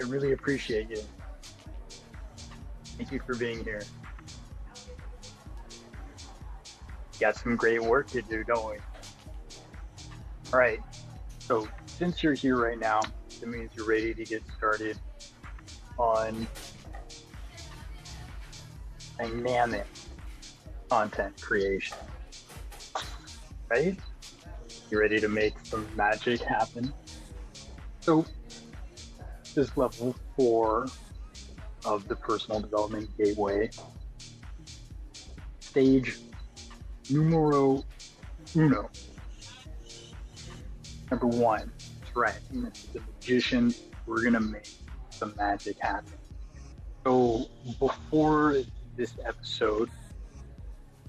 I really appreciate you. Thank you for being here. Got some great work to do, don't we? All right. So since you're here right now, that means you're ready to get started on dynamic content creation, right? You ready to make some magic happen? So this is level 4 of the personal development gateway. Stage numero uno. Number 1. That's right. The magician. We're gonna make some magic happen. So before this episode,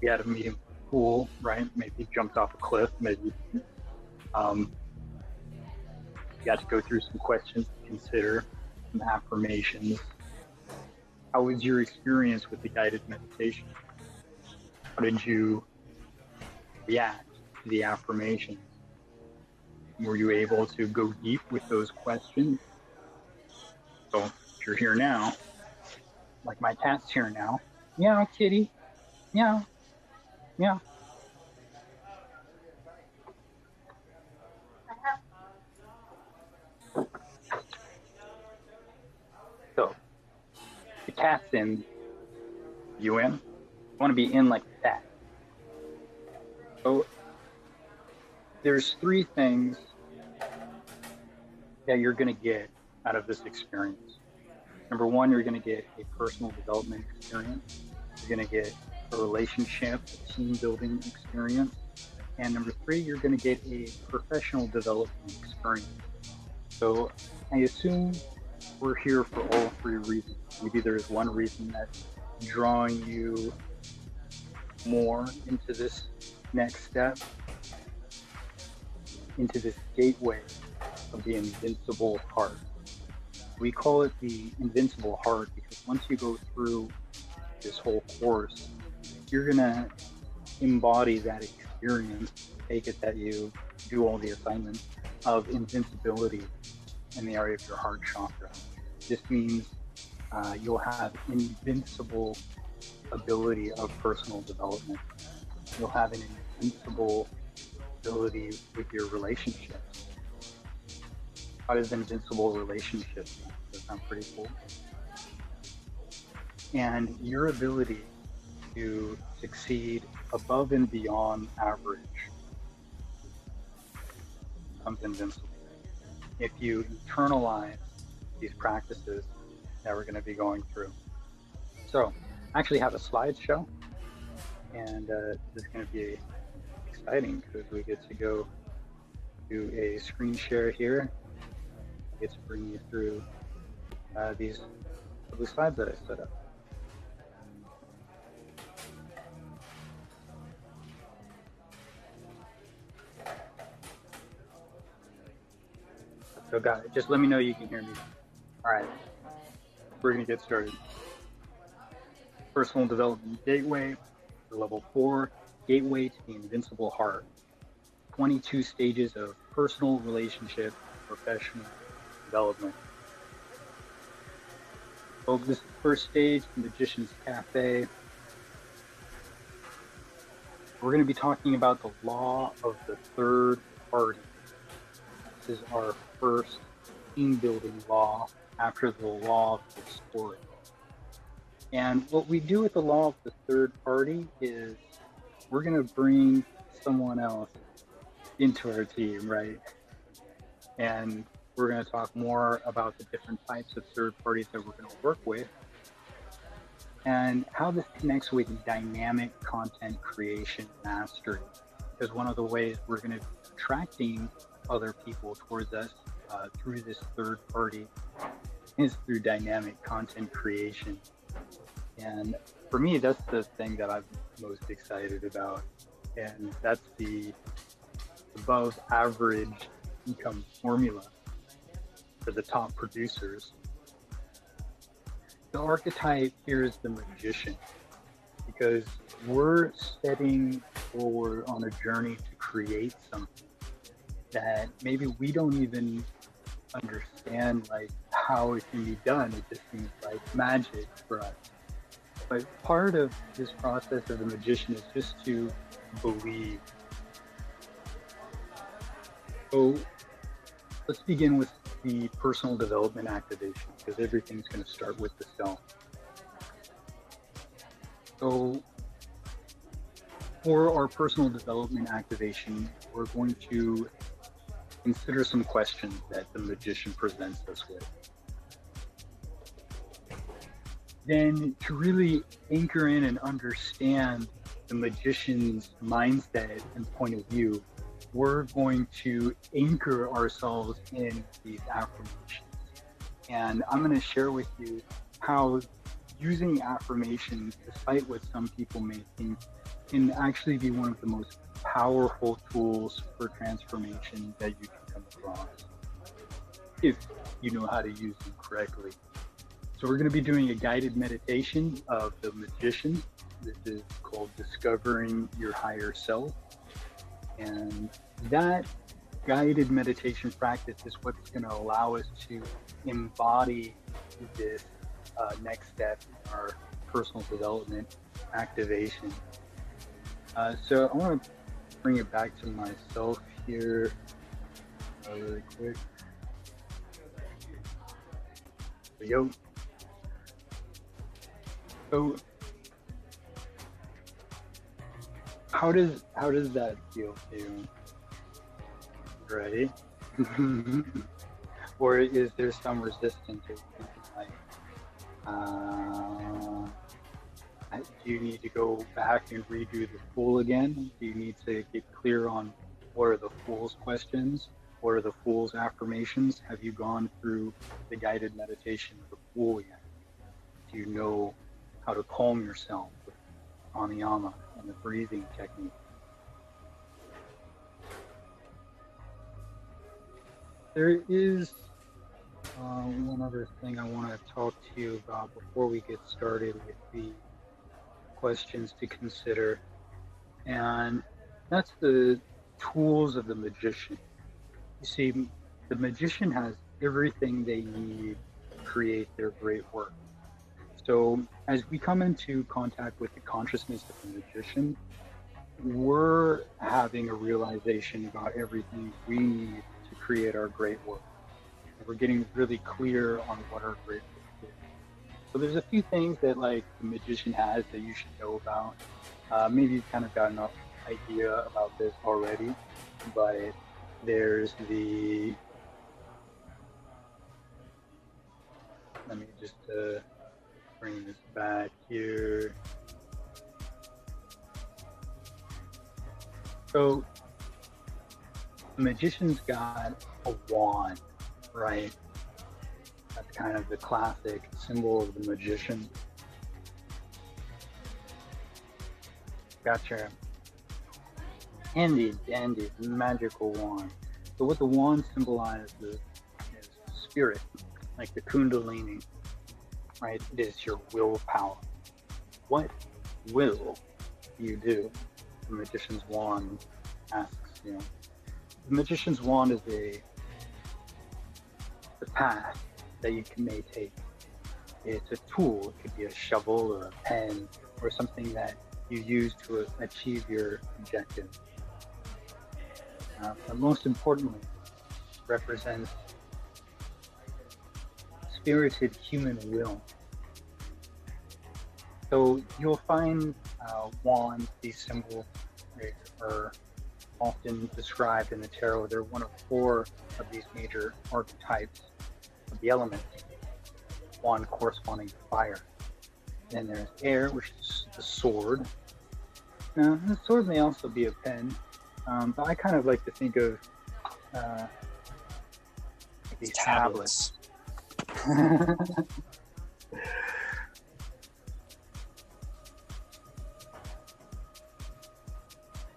we had a meeting pool, right? Maybe jumped off a cliff, maybe you got to go through some questions to consider, some affirmations. How was your experience with the guided meditation? How did you react to the affirmations? Were you able to go deep with those questions? So if you're here now, like my cat's here now, meow kitty, meow, meow. So the cat's in, you in? You want to be in like the cat. So there's 3 things that you're going to get out of this experience. Number 1, you're going to get a personal development experience. You're going to get a relationship, a team building experience. And number 3, you're going to get a professional development experience. So I assume we're here for all 3 reasons. Maybe there's one reason that's drawing you more into this next step, into this gateway of the invincible heart. We call it the invincible heart because once you go through this whole course, you're gonna embody that experience, take it that you do all the assignments of invincibility in the area of your heart chakra. This means you'll have invincible ability of personal development. You'll have an invincible ability with your relationships. How does invincible relationships sound? Does that sound pretty cool? And your ability to succeed above and beyond average becomes invincible. If you internalize these practices that we're going to be going through. So I actually have a slideshow, and this is going to be exciting because we get to go do a screen share here. I get to bring you through these lovely slides that I set up. So got it. Just let me know you can hear me. All right, we're gonna get started. Personal development gateway, level 4, gateway to the invincible heart. 22 stages of personal, relationship, professional development. So this is the first stage, the Magician's Cafe. We're going to be talking about the law of the third party. This is our first team building law after the law of the story. And what we do with the law of the third party is we're going to bring someone else into our team, right? And we're going to talk more about the different types of third parties that we're going to work with and how this connects with dynamic content creation mastery. Because one of the ways we're going to be attracting other people towards us through this third party is through dynamic content creation. And for me, that's the thing that I'm most excited about. And that's the above average income formula for the top producers. The archetype here is the magician, because we're setting forward on a journey to create something that maybe we don't even understand like how it can be done. It just seems like magic for us. But part of this process of the magician is just to believe. So let's begin with the personal development activation, because everything's going to start with the self. So for our personal development activation, we're going to consider some questions that the magician presents us with. Then to really anchor in and understand the magician's mindset and point of view, we're going to anchor ourselves in these affirmations. And I'm going to share with you how using affirmations, despite what some people may think, can actually be one of the most powerful tools for transformation that you can come across, if you know how to use them correctly. So we're going to be doing a guided meditation of the magician. This is called Discovering Your Higher Self. And that guided meditation practice is what's going to allow us to embody this next step in our personal development activation. So I want to bring it back to myself here really quick. There we go. So how does that feel to you? Ready? Or is there some resistance or something like, do you need to go back and redo the Fool again? Do you need to get clear on what are the Fool's questions? What are the Fool's affirmations? Have you gone through the guided meditation of the Fool yet? Do you know how to calm yourself with pranayama and the breathing technique? There is one other thing I want to talk to you about before we get started with the questions to consider, and that's the tools of the magician. You see, the magician has everything they need to create their great work. So as we come into contact with the consciousness of the magician, we're having a realization about everything we need to create our great work. And we're getting really clear on what our great work is. So there's a few things that like the magician has that you should know about. Maybe you've kind of got enough idea about this already, but there's the, let me just bring this back here. So the magician's got a wand, right? That's kind of the classic symbol of the magician. Got your handy dandy magical wand. So what the wand symbolizes is spirit, like the kundalini, right? It is your willpower. What will you do? The magician's wand asks, you know. The magician's wand is the path that you may take. It's a tool. It could be a shovel or a pen or something that you use to achieve your objective. But most importantly, represents spirited human will. So you'll find wands, these symbols are often described in the tarot. They're one of 4 of these major archetypes of the elements. Wand corresponding to fire. Then there's air, which is the sword. Now, the sword may also be a pen, but I kind of like to think of these tablets.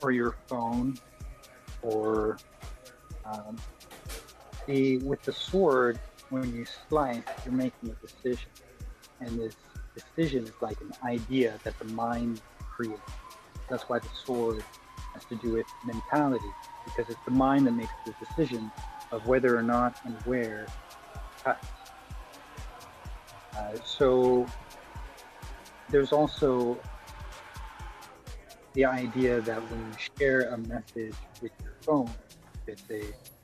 Or your phone, or with the sword, when you slice, you're making a decision, and this decision is like an idea that the mind creates. That's why the sword has to do with mentality, because it's the mind that makes the decision of whether or not and where to cut. So there's also the idea that when you share a message with your phone, if it's a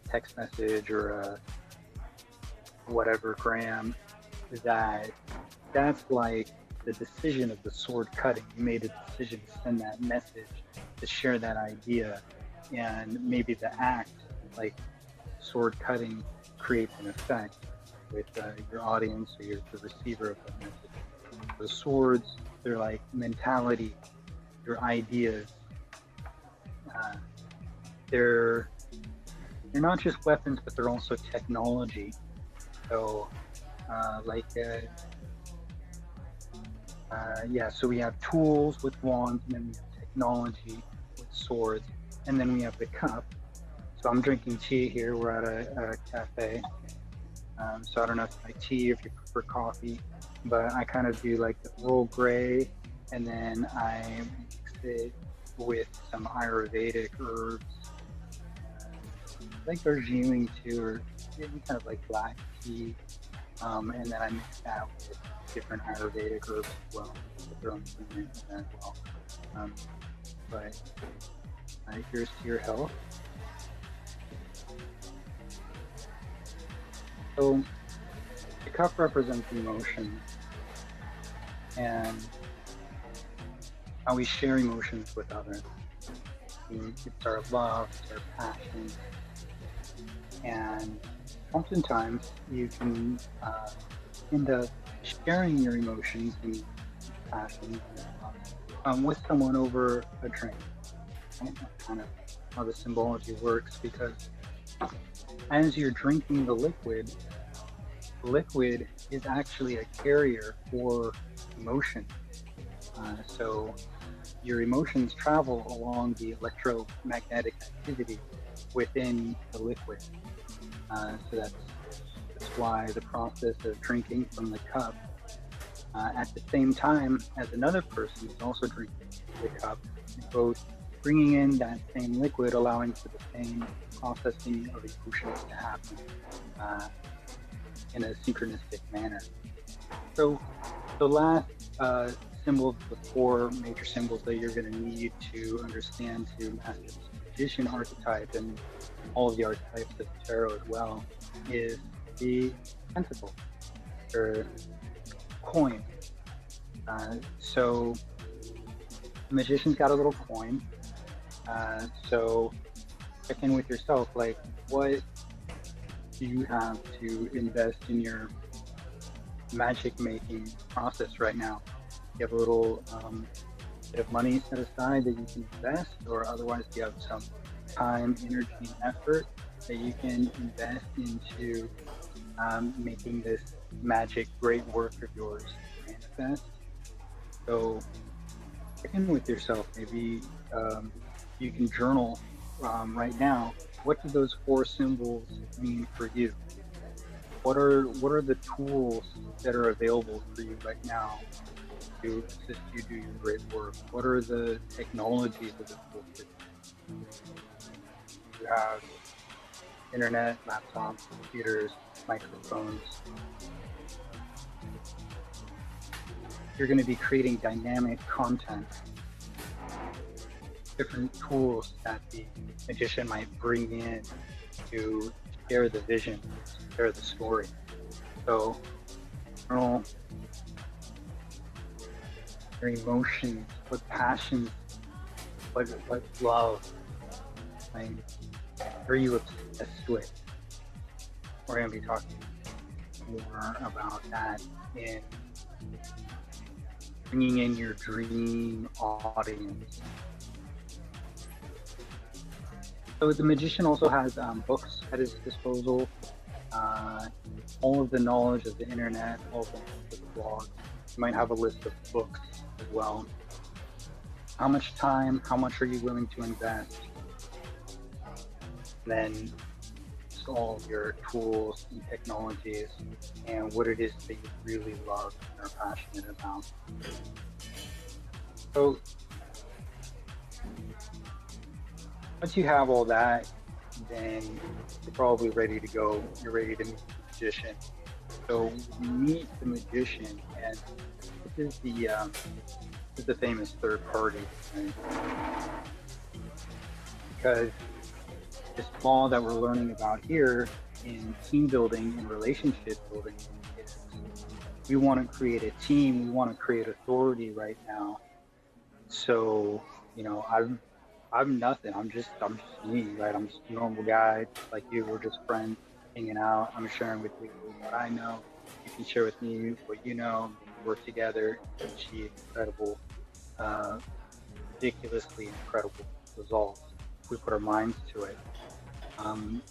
text message or a whatever gram, that that's like the decision of the sword cutting. You made a decision to send that message, to share that idea, and maybe the act, like sword cutting, creates an effect with your audience or the receiver of the message. The swords, they're like mentality, your ideas. Uh, they're they're not just weapons, but they're also technology. So, like yeah, so we have tools with wands, and then we have technology with swords, and then we have the cup. So I'm drinking tea here. We're at a cafe. So I don't know if you like tea or if you prefer coffee, but I kind of do like the Earl Grey, and then I mix it with some Ayurvedic herbs, like Darjeeling too, or maybe kind of like black tea. And then I mix that with different Ayurvedic herbs as well. Put their own ingredients in that as well. Um, but here's to your health. So the cup represents emotion and how we share emotions with others. It's our love, it's our passion, and oftentimes you can end up sharing your emotions and passions with someone over a drink. That's kind of how the symbology works, because as you're drinking the liquid is actually a carrier for emotion. So your emotions travel along the electromagnetic activity within the liquid. So that's why the process of drinking from the cup at the same time as another person is also drinking the cup, both bringing in that same liquid, allowing for the same processing of emotions to happen in a synchronistic manner. So the last symbol, the four major symbols that you're going to need to understand to master this magician archetype and all of the archetypes of the tarot as well, is the pentacle or coin. So the magician's got a little coin. So check in with yourself, like what do you have to invest in your magic making process right now? You have a little bit of money set aside that you can invest, or otherwise you have some time, energy, and effort that you can invest into making this magic great work of yours manifest. So check in with yourself. Maybe you can journal right now. What do those four symbols mean for you? What are the tools that are available for you right now to assist you do your great work? What are the technologies available for you? You have internet, laptops, computers, microphones. You're going to be creating dynamic content, different tools that the magician might bring in to share the vision, share the story. So, your emotions, what passions, what love, like, are you obsessed with? We're going to be talking more about that in bringing in your dream audience. So the magician also has books at his disposal, all of the knowledge of the internet, all of the blogs. You might have a list of books as well. How much time, how much are you willing to invest? And then just all of your tools and technologies and what it is that you really love and are passionate about. So once you have all that, then you're probably ready to go. You're ready to meet the magician. So we meet the magician, and this is the famous third party, right? Because this law that we're learning about here in team building and relationship building is we want to create a team, we want to create authority right now. So, I'm nothing. I'm just me, right? I'm just a normal guy, just like you. We're just friends hanging out. I'm sharing with you what I know. You can share with me what you know. We can work together to achieve incredible, uh, ridiculously incredible results if we put our minds to it. Um,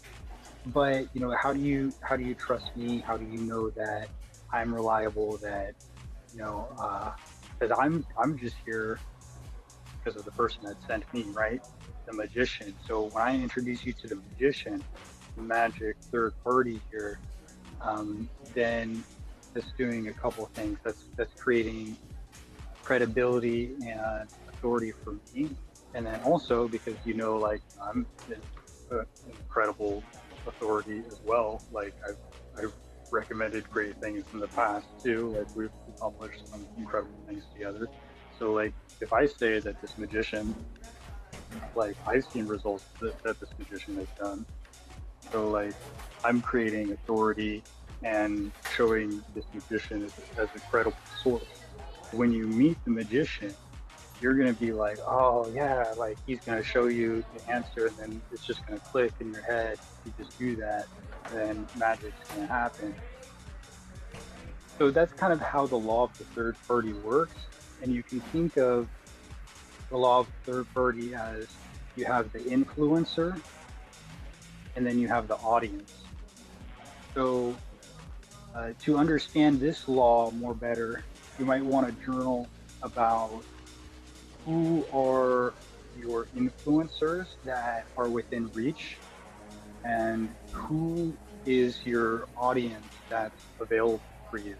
but how do you trust me? How do you know that I'm reliable? That you know, because I'm just here because of the person that sent me, right? The magician. So when I introduce you to the magician, the magic third party here, then that's doing a couple of things. That's creating credibility and authority for me, and then also because like I'm an incredible authority as well. Like I've recommended great things in the past too. Like we've accomplished some incredible things together. So like if I say that this magician, like I've seen results that this magician has done. So like I'm creating authority and showing this magician as a credible source. When you meet the magician, you're gonna be like, oh yeah, like he's gonna show you the answer, and then it's just gonna click in your head. You just do that, then magic's gonna happen. So that's kind of how the law of the third party works. And you can think of the law of the third party as you have the influencer and then you have the audience. So to understand this law more better, you might want to journal about who are your influencers that are within reach and who is your audience that's available for you.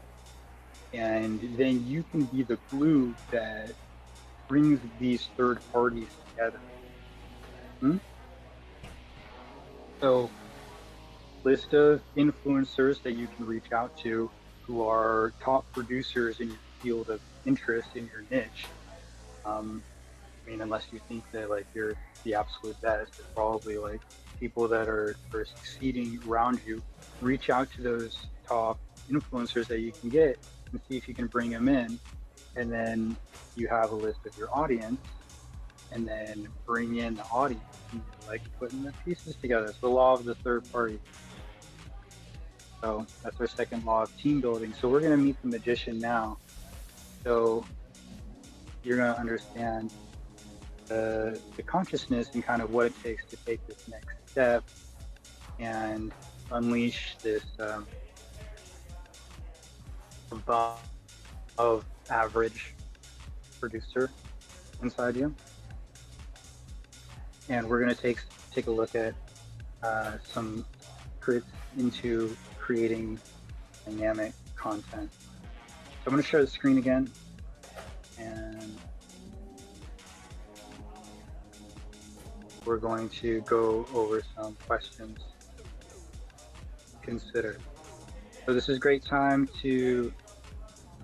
And then you can be the glue that brings these third parties together. Hmm? So, list of influencers that you can reach out to who are top producers in your field of interest in your niche. Um, I mean, unless you think that like you're the absolute best, there's probably like people that are succeeding around you. Reach out to those top influencers that you can get and see if you can bring them in. And then you have a list of your audience, and then bring in the audience. And you're like putting the pieces together. It's the law of the third party. So that's our second law of team building. So we're going to meet the magician now. So you're going to understand the consciousness and kind of what it takes to take this next step and unleash this above average producer inside you. And we're going to take a look at some secrets into creating dynamic content. So I'm going to share the screen again, and we're going to go over some questions to consider. So this is a great time to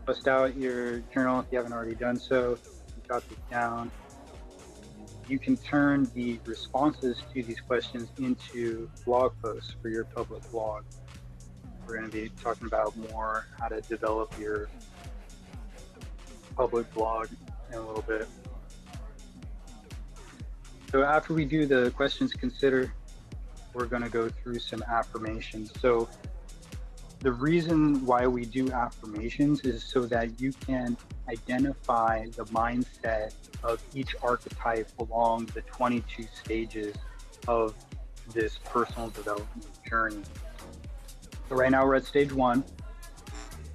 bust out your journal if you haven't already done so. Jot this down. You can turn the responses to these questions into blog posts for your public blog. We're going to be talking about more how to develop your public blog in a little bit. So after we do the questions consider, we're going to go through some affirmations. So the reason why we do affirmations is so that you can identify the mindset of each archetype along the 22 stages of this personal development journey. So right now we're at stage 1.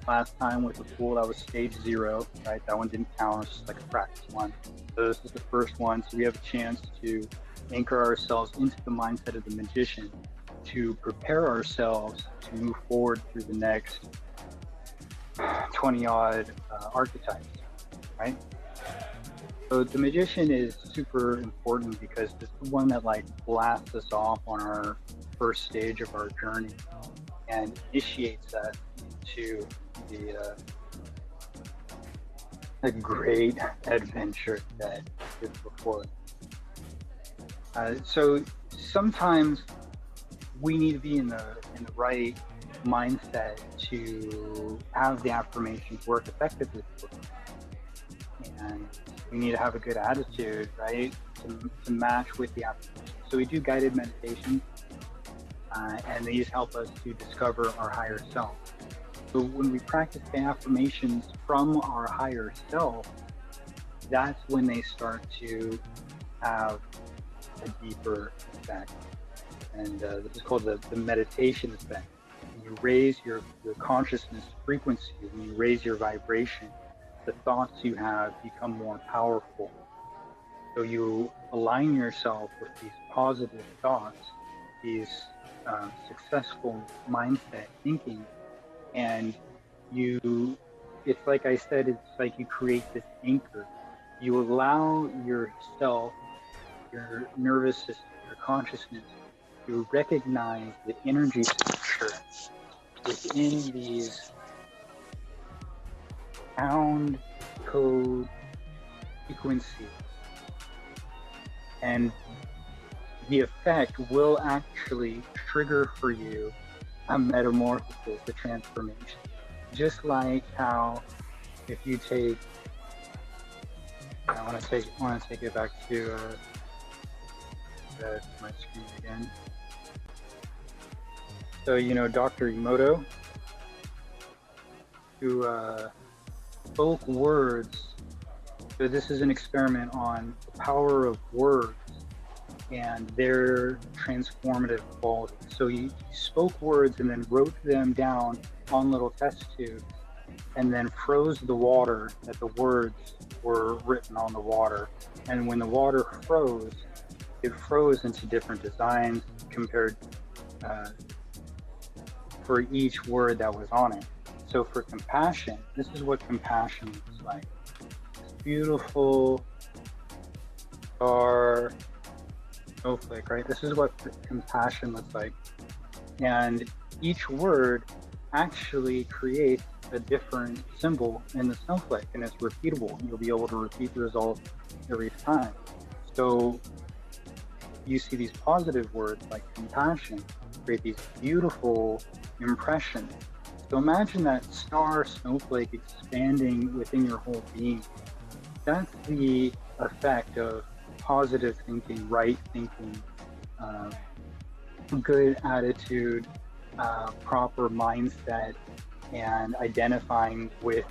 Last time with the pool, that was stage 0, right? That one didn't count, it's just like a practice one. So this is the first one. So we have a chance to anchor ourselves into the mindset of the magician, to prepare ourselves to move forward through the next 20 odd archetypes, right? So the magician is super important because it's the one that like blasts us off on our first stage of our journey and initiates us to the a great adventure that is before. So sometimes we need to be in the right mindset to have the affirmations work effectively for us. And we need to have a good attitude, right, to match with the affirmations. So we do guided meditation, and these help us to discover our higher self. So when we practice the affirmations from our higher self, that's when they start to have a deeper effect. And this is called the meditation effect. When you raise your consciousness frequency, when you raise your vibration, the thoughts you have become more powerful. So you align yourself with these positive thoughts, these successful mindset thinking, and it's like I said, it's like you create this anchor. You allow yourself, your nervous system, your consciousness to recognize the energy signature within these sound code frequencies. And the effect will actually trigger for you a metamorphosis, a transformation. Just like how if you take, I want to take it back to my screen again. So Dr. Emoto, who spoke words. So this is an experiment on the power of words and their transformative quality. So he spoke words and then wrote them down on little test tubes, and then froze the water that the words were written on the water. And when the water froze, it froze into different designs compared for each word that was on it. So for compassion, this is what compassion looks like. This beautiful star snowflake, right? This is what compassion looks like. And each word actually creates a different symbol in the snowflake, and it's repeatable. You'll be able to repeat the result every time. So you see these positive words like compassion create these beautiful impressions. So imagine that star snowflake expanding within your whole being. That's the effect of positive thinking, right thinking, good attitude, proper mindset, and identifying with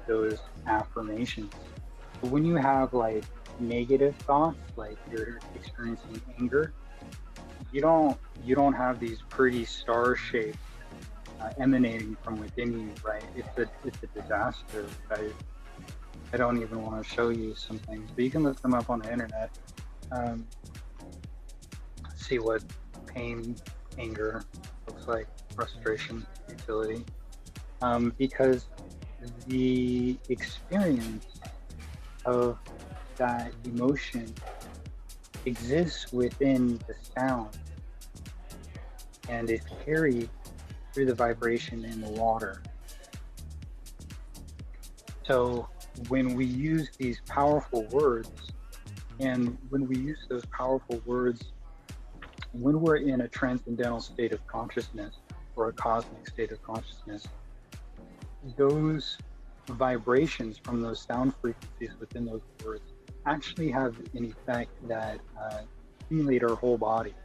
those affirmations. But when you have like negative thoughts, like you're experiencing anger, you don't have these pretty star shapes emanating from within you, right? It's a disaster. I don't even want to show you some things, but you can look them up on the internet. See what pain, anger looks like, frustration, futility, because the experience of that emotion exists within the sound, and it's carried through the vibration in the water. So when we use these powerful words, and when we use those powerful words, when we're in a transcendental state of consciousness or a cosmic state of consciousness, those vibrations from those sound frequencies within those words actually have an effect that stimulate our whole body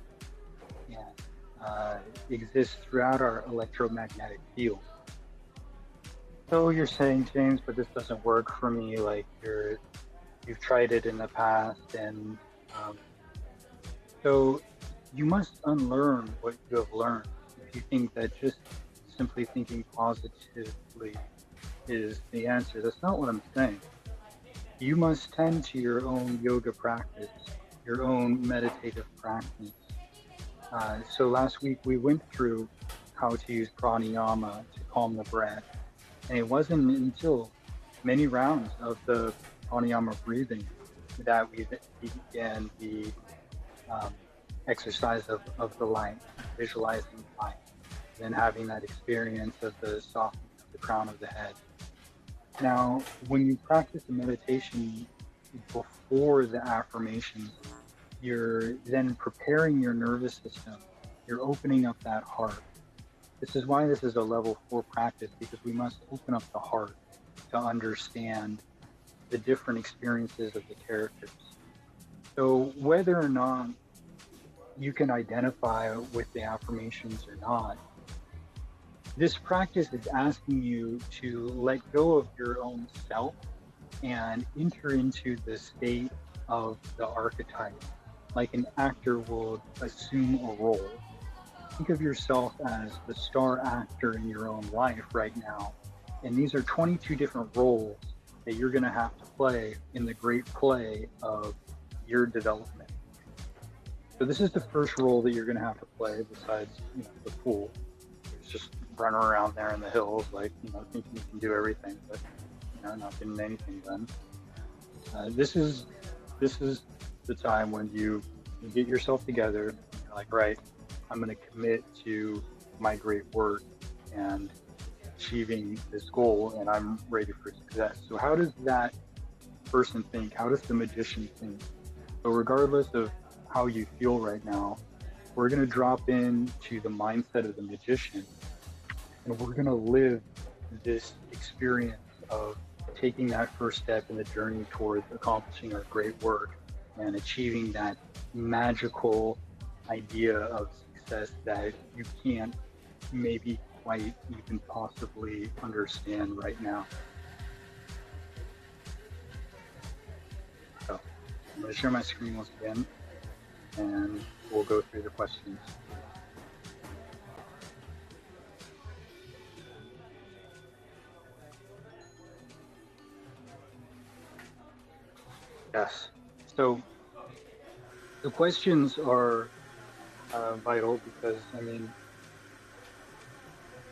and exists throughout our electromagnetic field. So you're saying, James, but this doesn't work for me, like you've tried it in the past, and so you must unlearn what you have learned. If you think that just simply thinking positively is the answer, that's not what I'm saying. You must tend to your own yoga practice, your own meditative practice. So last week we went through how to use pranayama to calm the breath. And it wasn't until many rounds of the pranayama breathing that we began the exercise of the light, visualizing light, then having that experience of the softening the crown of the head. Now, when you practice the meditation before the affirmations, you're then preparing your nervous system. You're opening up that heart. This is why this is a level 4 practice, because we must open up the heart to understand the different experiences of the characters. So whether or not you can identify with the affirmations or not, this practice is asking you to let go of your own self and enter into the state of the archetype, like an actor will assume a role. Think of yourself as the star actor in your own life right now. And these are 22 different roles that you're going to have to play in the great play of your development. So this is the first role that you're going to have to play besides, the fool. It's just running around there in the hills, like, thinking you can do everything, but, not getting anything done. This is the time when you get yourself together. You're like, right, I'm going to commit to my great work and achieving this goal, and I'm ready for success. So how does that person think? How does the magician think? So regardless of how you feel right now, we're going to drop into the mindset of the magician, and we're going to live this experience of taking that first step in the journey towards accomplishing our great work and achieving that magical idea of success that you can't maybe quite even possibly understand right now. So I'm going to share my screen once again, and we'll go through the questions. Yes. So the questions are vital because,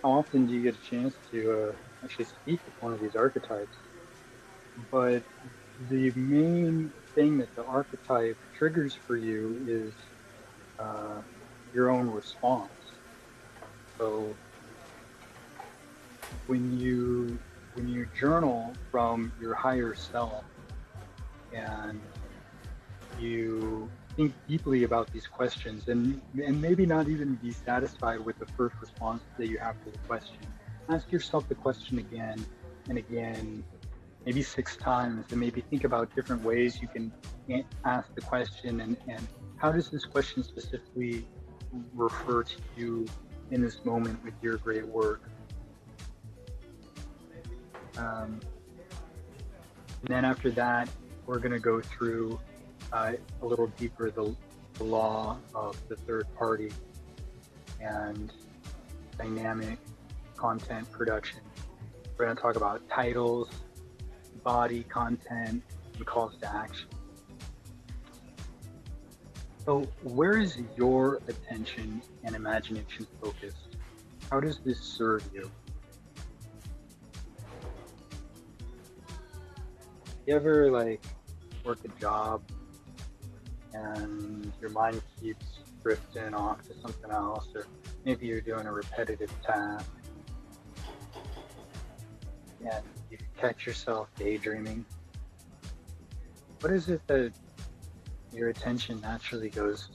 how often do you get a chance to actually speak with one of these archetypes? But the main thing that the archetype triggers for you is your own response. So when you journal from your higher self and you think deeply about these questions and maybe not even be satisfied with the first response that you have to the question, ask yourself the question again and again, maybe 6 times, and maybe think about different ways you can ask the question and how does this question specifically refer to you in this moment with your great work. And then after that, we're going to go through a little deeper the law of the third party and dynamic content production. We're going to talk about titles, body, content, and calls to action. So where is your attention and imagination focused? How does this serve you? You ever work a job and your mind keeps drifting off to something else, or maybe you're doing a repetitive task and you catch yourself daydreaming? What is it that your attention naturally goes to?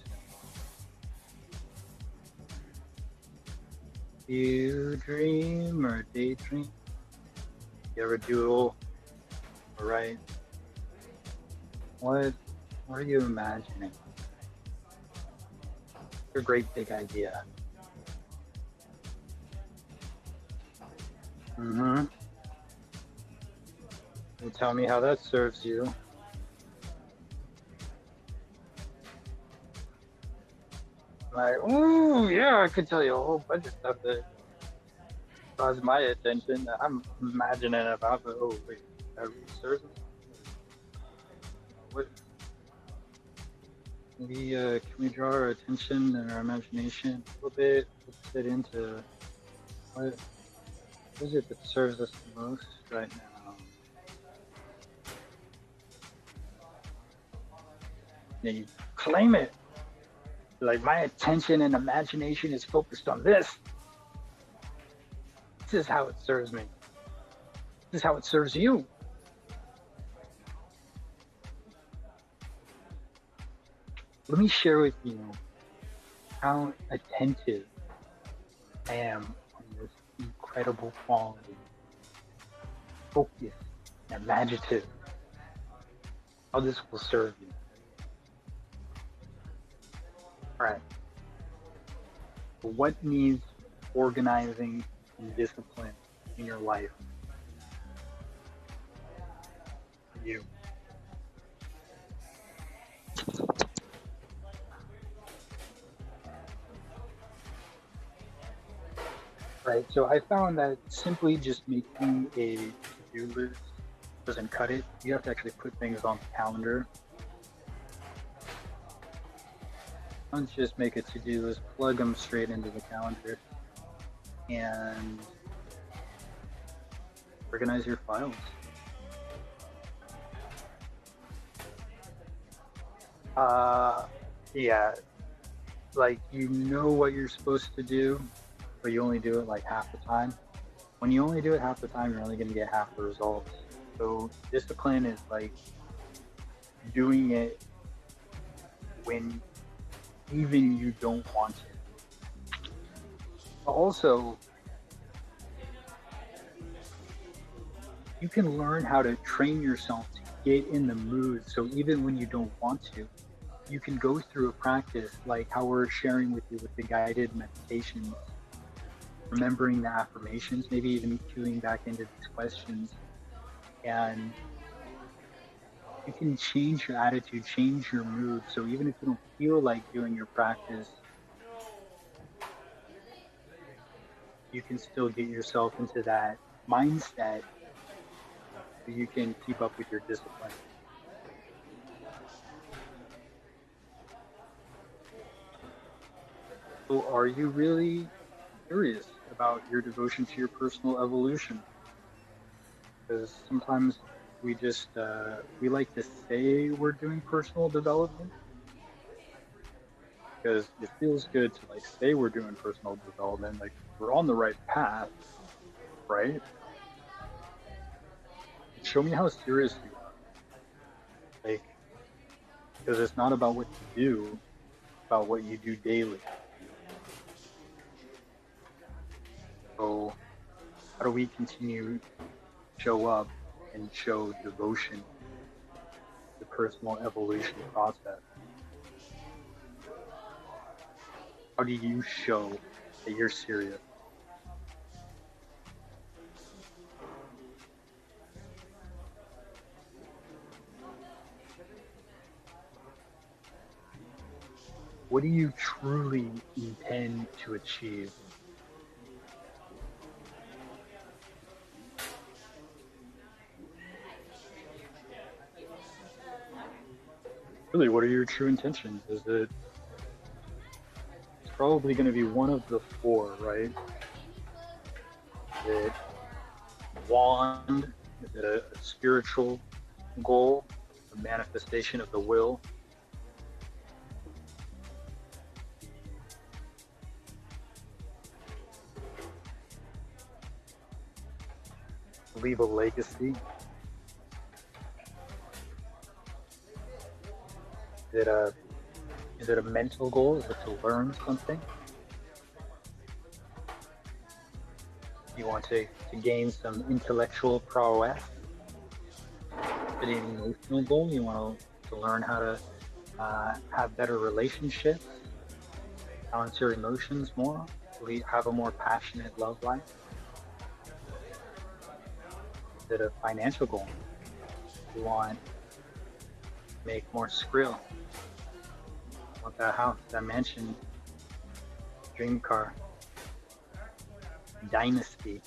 Do you dream or daydream? You ever doodle or write? What are you imagining? Your great big idea. You tell me how that serves you. Like, ooh, yeah, I could tell you a whole bunch of stuff that draws my attention that I'm imagining about, but oh wait, that really serves me? What? Maybe can we draw our attention and our imagination a little bit? Let's get into what is it that serves us the most right now? And you claim it. Like, my attention and imagination is focused on this. This is how it serves me. This is how it serves you. Let me share with you how attentive I am on this incredible quality, focus, and imaginative, how this will serve you. All right. So what needs organizing and discipline in your life for you? Right. So I found that simply just making a to-do list doesn't cut it. You have to actually put things on the calendar. Don't just make a to-do list, plug them straight into the calendar, and organize your files. Uh, yeah, like you know what you're supposed to do, but you only do it like half the time. When you only do it half the time, you're only going to get half the results. So discipline is like doing it when even you don't want to. Also, you can learn how to train yourself to get in the mood. So even when you don't want to, you can go through a practice like how we're sharing with you with the guided meditations, remembering the affirmations, maybe even tuning back into these questions. And you can change your attitude, change your mood. So even if you don't feel like doing your practice, you can still get yourself into that mindset so you can keep up with your discipline. So are you really curious about your devotion to your personal evolution? Because sometimes we like to say we're doing personal development because it feels good to like say we're doing personal development, like we're on the right path, right? Show me how serious you are, like because it's not about what you do, it's about what you do daily. So how do we continue to show up and show devotion to the personal evolution process? How do you show that you're serious? What do you truly intend to achieve? Really, what are your true intentions? It's probably going to be one of the four, right? Is it wand? Is it a spiritual goal? A manifestation of the will? Leave a legacy? Is it a is it a mental goal? Is it to learn something? You want to gain some intellectual prowess? Is it an emotional goal? You want to learn how to have better relationships, balance your emotions more, have a more passionate love life? Is it a financial goal? You want to make more skrill? You want that house, that mansion, dream car, dynasty?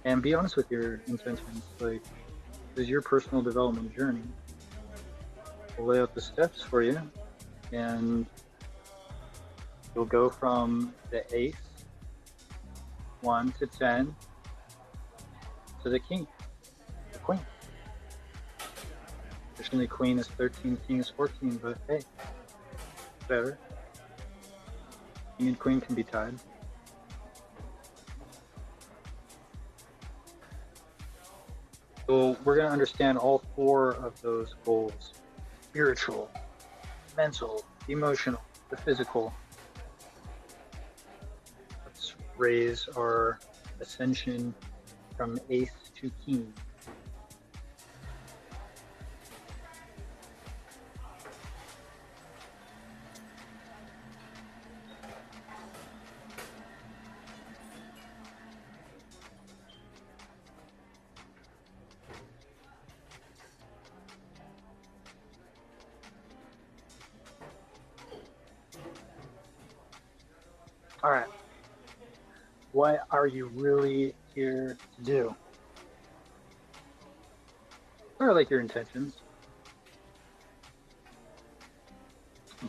And be honest with your intentions. Like, this is your personal development journey. We'll lay out the steps for you, and you'll go from the ace, 1 to 10, to the king, the queen. Traditionally, queen is 13, king is 14, but hey, Better. King and queen can be tied. So we're going to understand all four of those goals: spiritual, mental, emotional, the physical. Let's raise our ascension from ace to king. All right. What are you really here to do? Or like your intentions.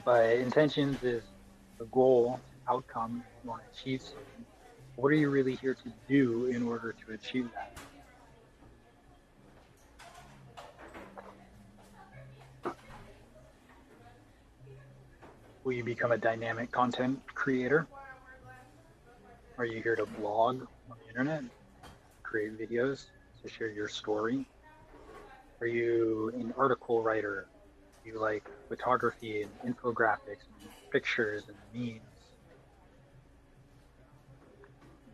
But intentions is the goal, outcome. You want to achieve something. What are you really here to do in order to achieve that? Will you become a dynamic content creator? Are you here to blog on the internet, create videos to share your story? Are you an article writer? Do you like photography and infographics and pictures and memes?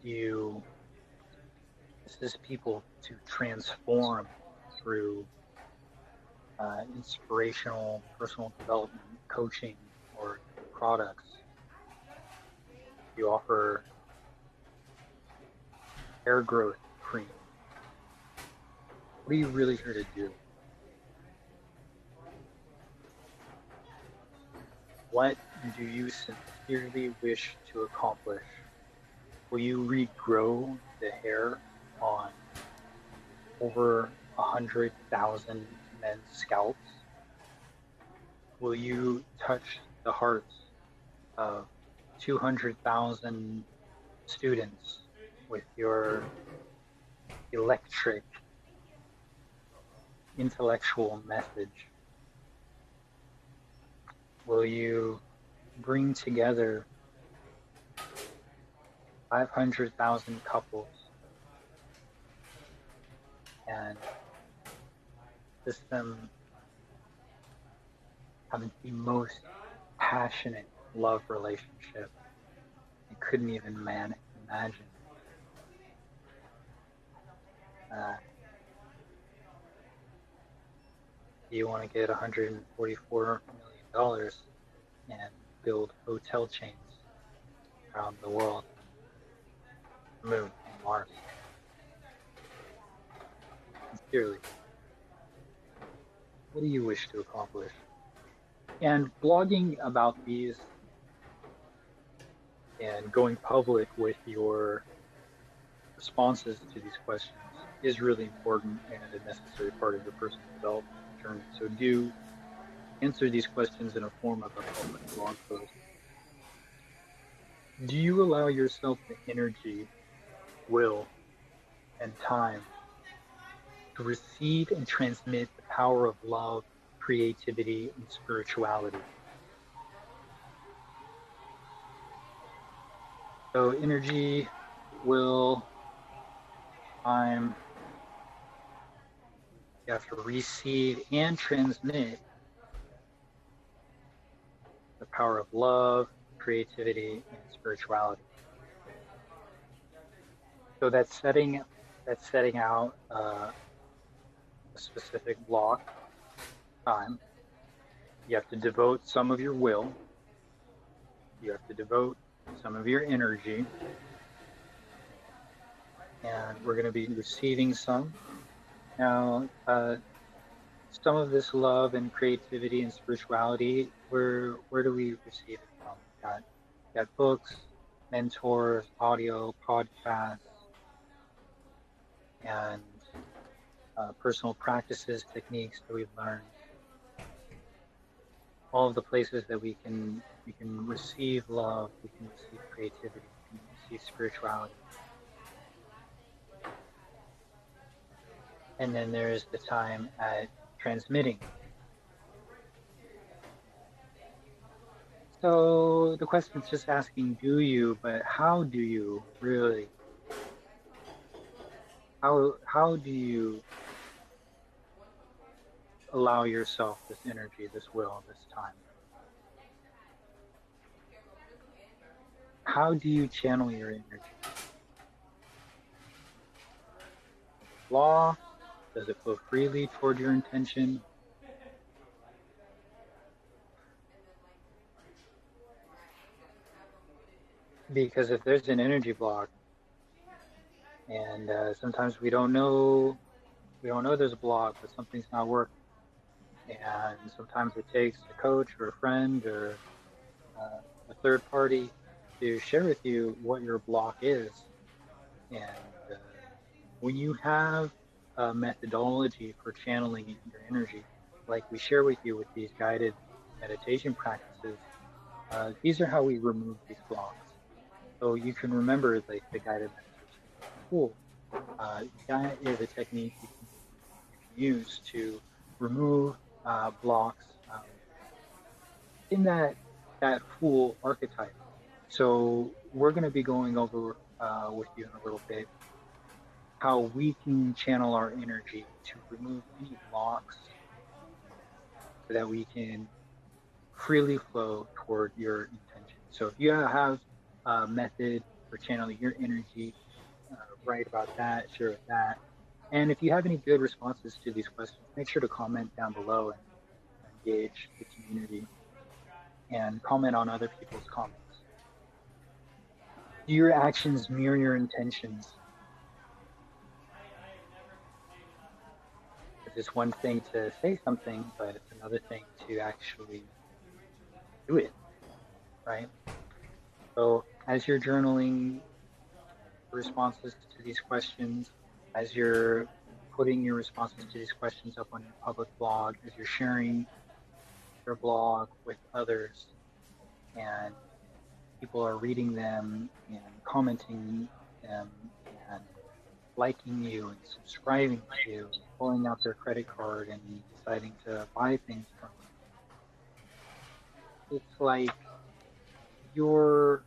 Do you assist people to transform through inspirational personal development, coaching, or products? You offer hair growth cream. What are you really here to do? What do you sincerely wish to accomplish? Will you regrow the hair on over 100,000 men's scalps? Will you touch the hearts of 200,000 students with your electric intellectual message? Will you bring together 500,000 couples and assist them having the most passionate love relationship you couldn't even imagine? Uh, you want to get $144 million and build hotel chains around the world, the moon, and Mars. Sincerely, what do you wish to accomplish? And blogging about these and going public with your responses to these questions is really important and a necessary part of your personal development journey. So do answer these questions in a form of a public blog post. Do you allow yourself the energy, will, and time to receive and transmit the power of love, creativity, and spirituality? So energy, will, time, you have to receive and transmit the power of love, creativity, and spirituality. So that's setting out a specific block time. You have to devote some of your will. You have to devote some of your energy, and we're going to be receiving some. Now, some of this love and creativity and spirituality, where do we receive it from? Got books, mentors, audio, podcasts, and personal practices, techniques that we've learned. All of the places that we can receive love, we can receive creativity, we can receive spirituality. And then there's the time at transmitting. So the question's just asking, do you, but how do you really? How do you allow yourself this energy, this will, this time? How do you channel your energy? Law? Does it flow freely toward your intention? Because if there's an energy block, and sometimes we don't know there's a block, but something's not working, and sometimes it takes a coach or a friend or a third party to share with you what your block is. And when you have a methodology for channeling your energy, like we share with you with these guided meditation practices, these are how we remove these blocks. So you can remember like the guided meditation tool. That is a technique you can use to remove blocks in that Fool archetype. So we're going to be going over with you in a little bit how we can channel our energy to remove any blocks so that we can freely flow toward your intention. So if you have a method for channeling your energy, write about that, share that. And if you have any good responses to these questions, make sure to comment down below and engage the community and comment on other people's comments. Do your actions mirror your intentions? It's one thing to say something, but it's another thing to actually do it, right? So as you're journaling responses to these questions, as you're putting your responses to these questions up on your public blog, as you're sharing your blog with others, and people are reading them and commenting them and liking you and subscribing to you, and pulling out their credit card and deciding to buy things from you. It's like your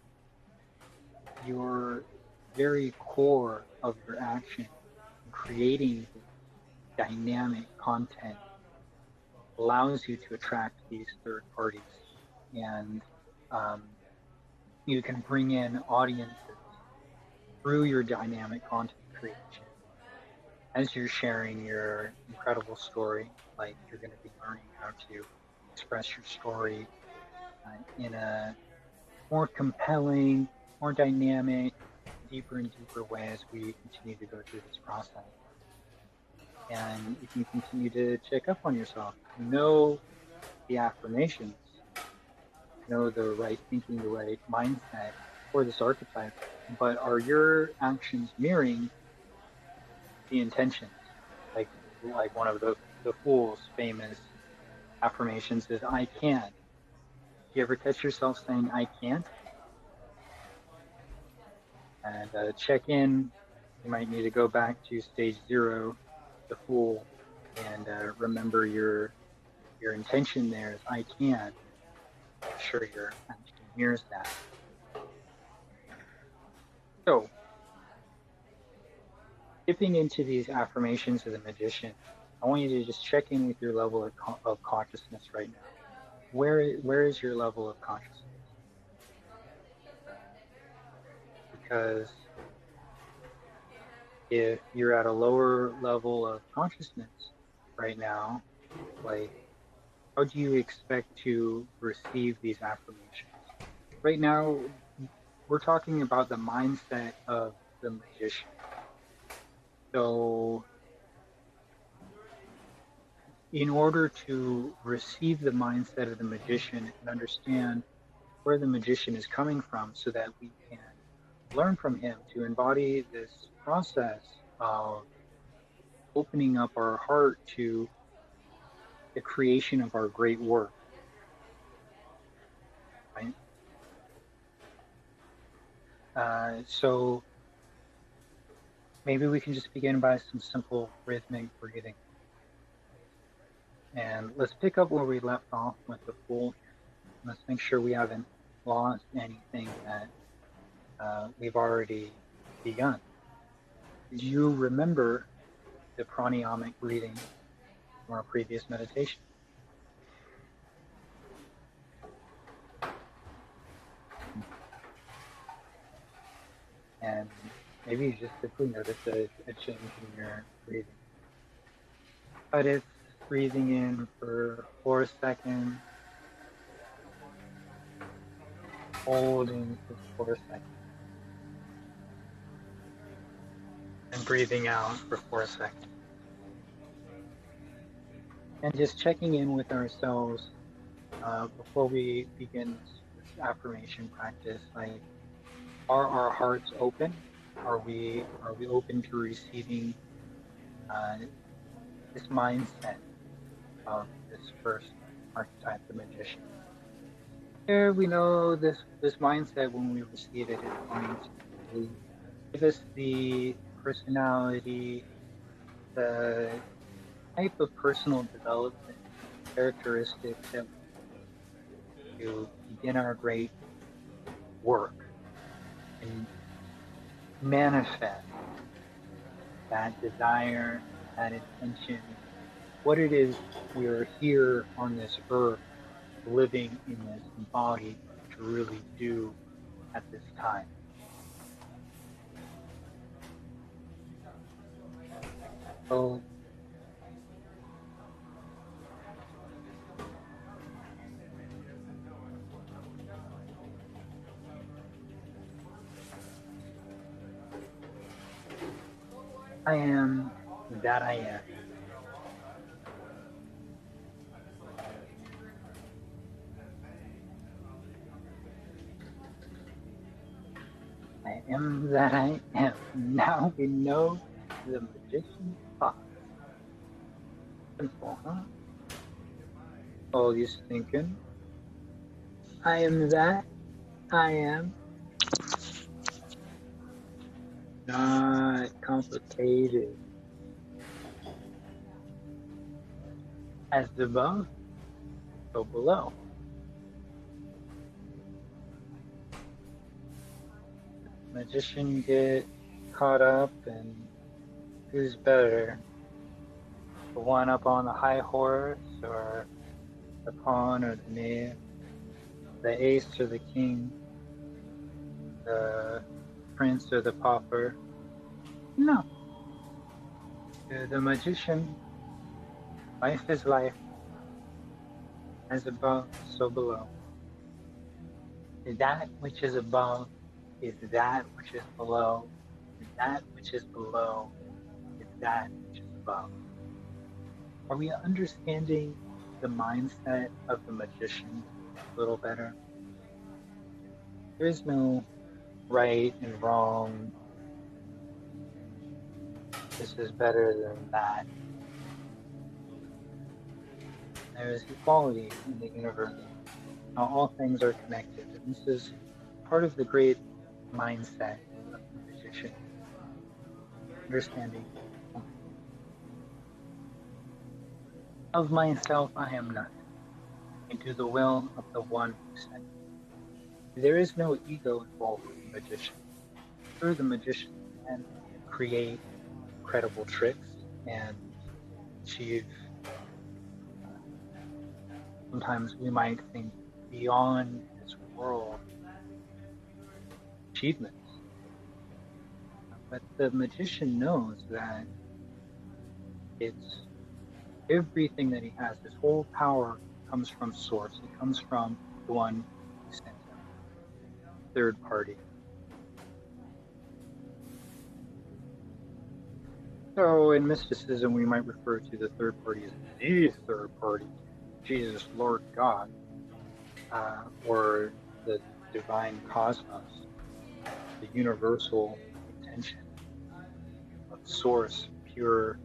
your very core of your action in creating this dynamic content allows you to attract these third parties, and um, you can bring in audiences through your dynamic content creation as you're sharing your incredible story. Like you're going to be learning how to express your story in a more compelling, more dynamic, deeper and deeper way as we continue to go through this process. And you can continue to check up on yourself. Know the affirmations, know the right thinking, the right mindset for this archetype, but are your actions mirroring the intentions? Like one of the fool's famous affirmations is I can. Do you ever catch yourself saying I can't? And check in. You might need to go back to stage zero, the fool, and remember your intention there is I can. Make sure your action mirrors that. So, dipping into these affirmations of the magician, I want you to just check in with your level of consciousness right now. Where is your level of consciousness? Because if you're at a lower level of consciousness right now, like how do you expect to receive these affirmations? Right now, we're talking about the mindset of the magician. So, in order to receive the mindset of the magician and understand where the magician is coming from so that we can learn from him to embody this process of opening up our heart to the creation of our great work, right? So maybe we can just begin by some simple rhythmic breathing. And let's pick up where we left off with the Fool here. Let's make sure we haven't lost anything that we've already begun. Did you remember the pranayamic breathing from our previous meditation? And maybe you just simply notice a change in your breathing. But it's breathing in for 4 seconds, holding for 4 seconds, and breathing out for 4 seconds. And just checking in with ourselves before we begin this affirmation practice, like, are our hearts open? Are we open to receiving this mindset of this first archetype, the magician? Here we know this mindset, when we receive it, is going to give us the personality, the type of personal development characteristics that to begin our great work and manifest that desire, that intention, what it is we're here on this earth, living in this body to really do at this time. So I am that I am. I am that I am. Now we know the magician's thoughts. Simple, huh? All you thinking, I am that I am. Not complicated. As above, so below. Magician get caught up, and who's better? The one up on the high horse, or the pawn, or the knave, the ace or the king, the prince or the pauper? No. To the magician, life is life. As above, so below. That which is above is that which is below, and that which is below is that which is above. Are we understanding the mindset of the magician a little better? There is no right and wrong. This is better than that. There is equality in the universe. Now all things are connected, and this is part of the great mindset of the magician. Understanding of myself, I am nothing, and do the will of the one who sent me. There is no ego involved with the magician. Sure, the magician can create incredible tricks and achieve, sometimes we might think, beyond this world achievements. But the magician knows that it's everything that he has, his whole power comes from source. It comes from the one who sent him, third party. So in mysticism, we might refer to the third party as the third party, Jesus, Lord God, or the divine cosmos, the universal intention of source, pure,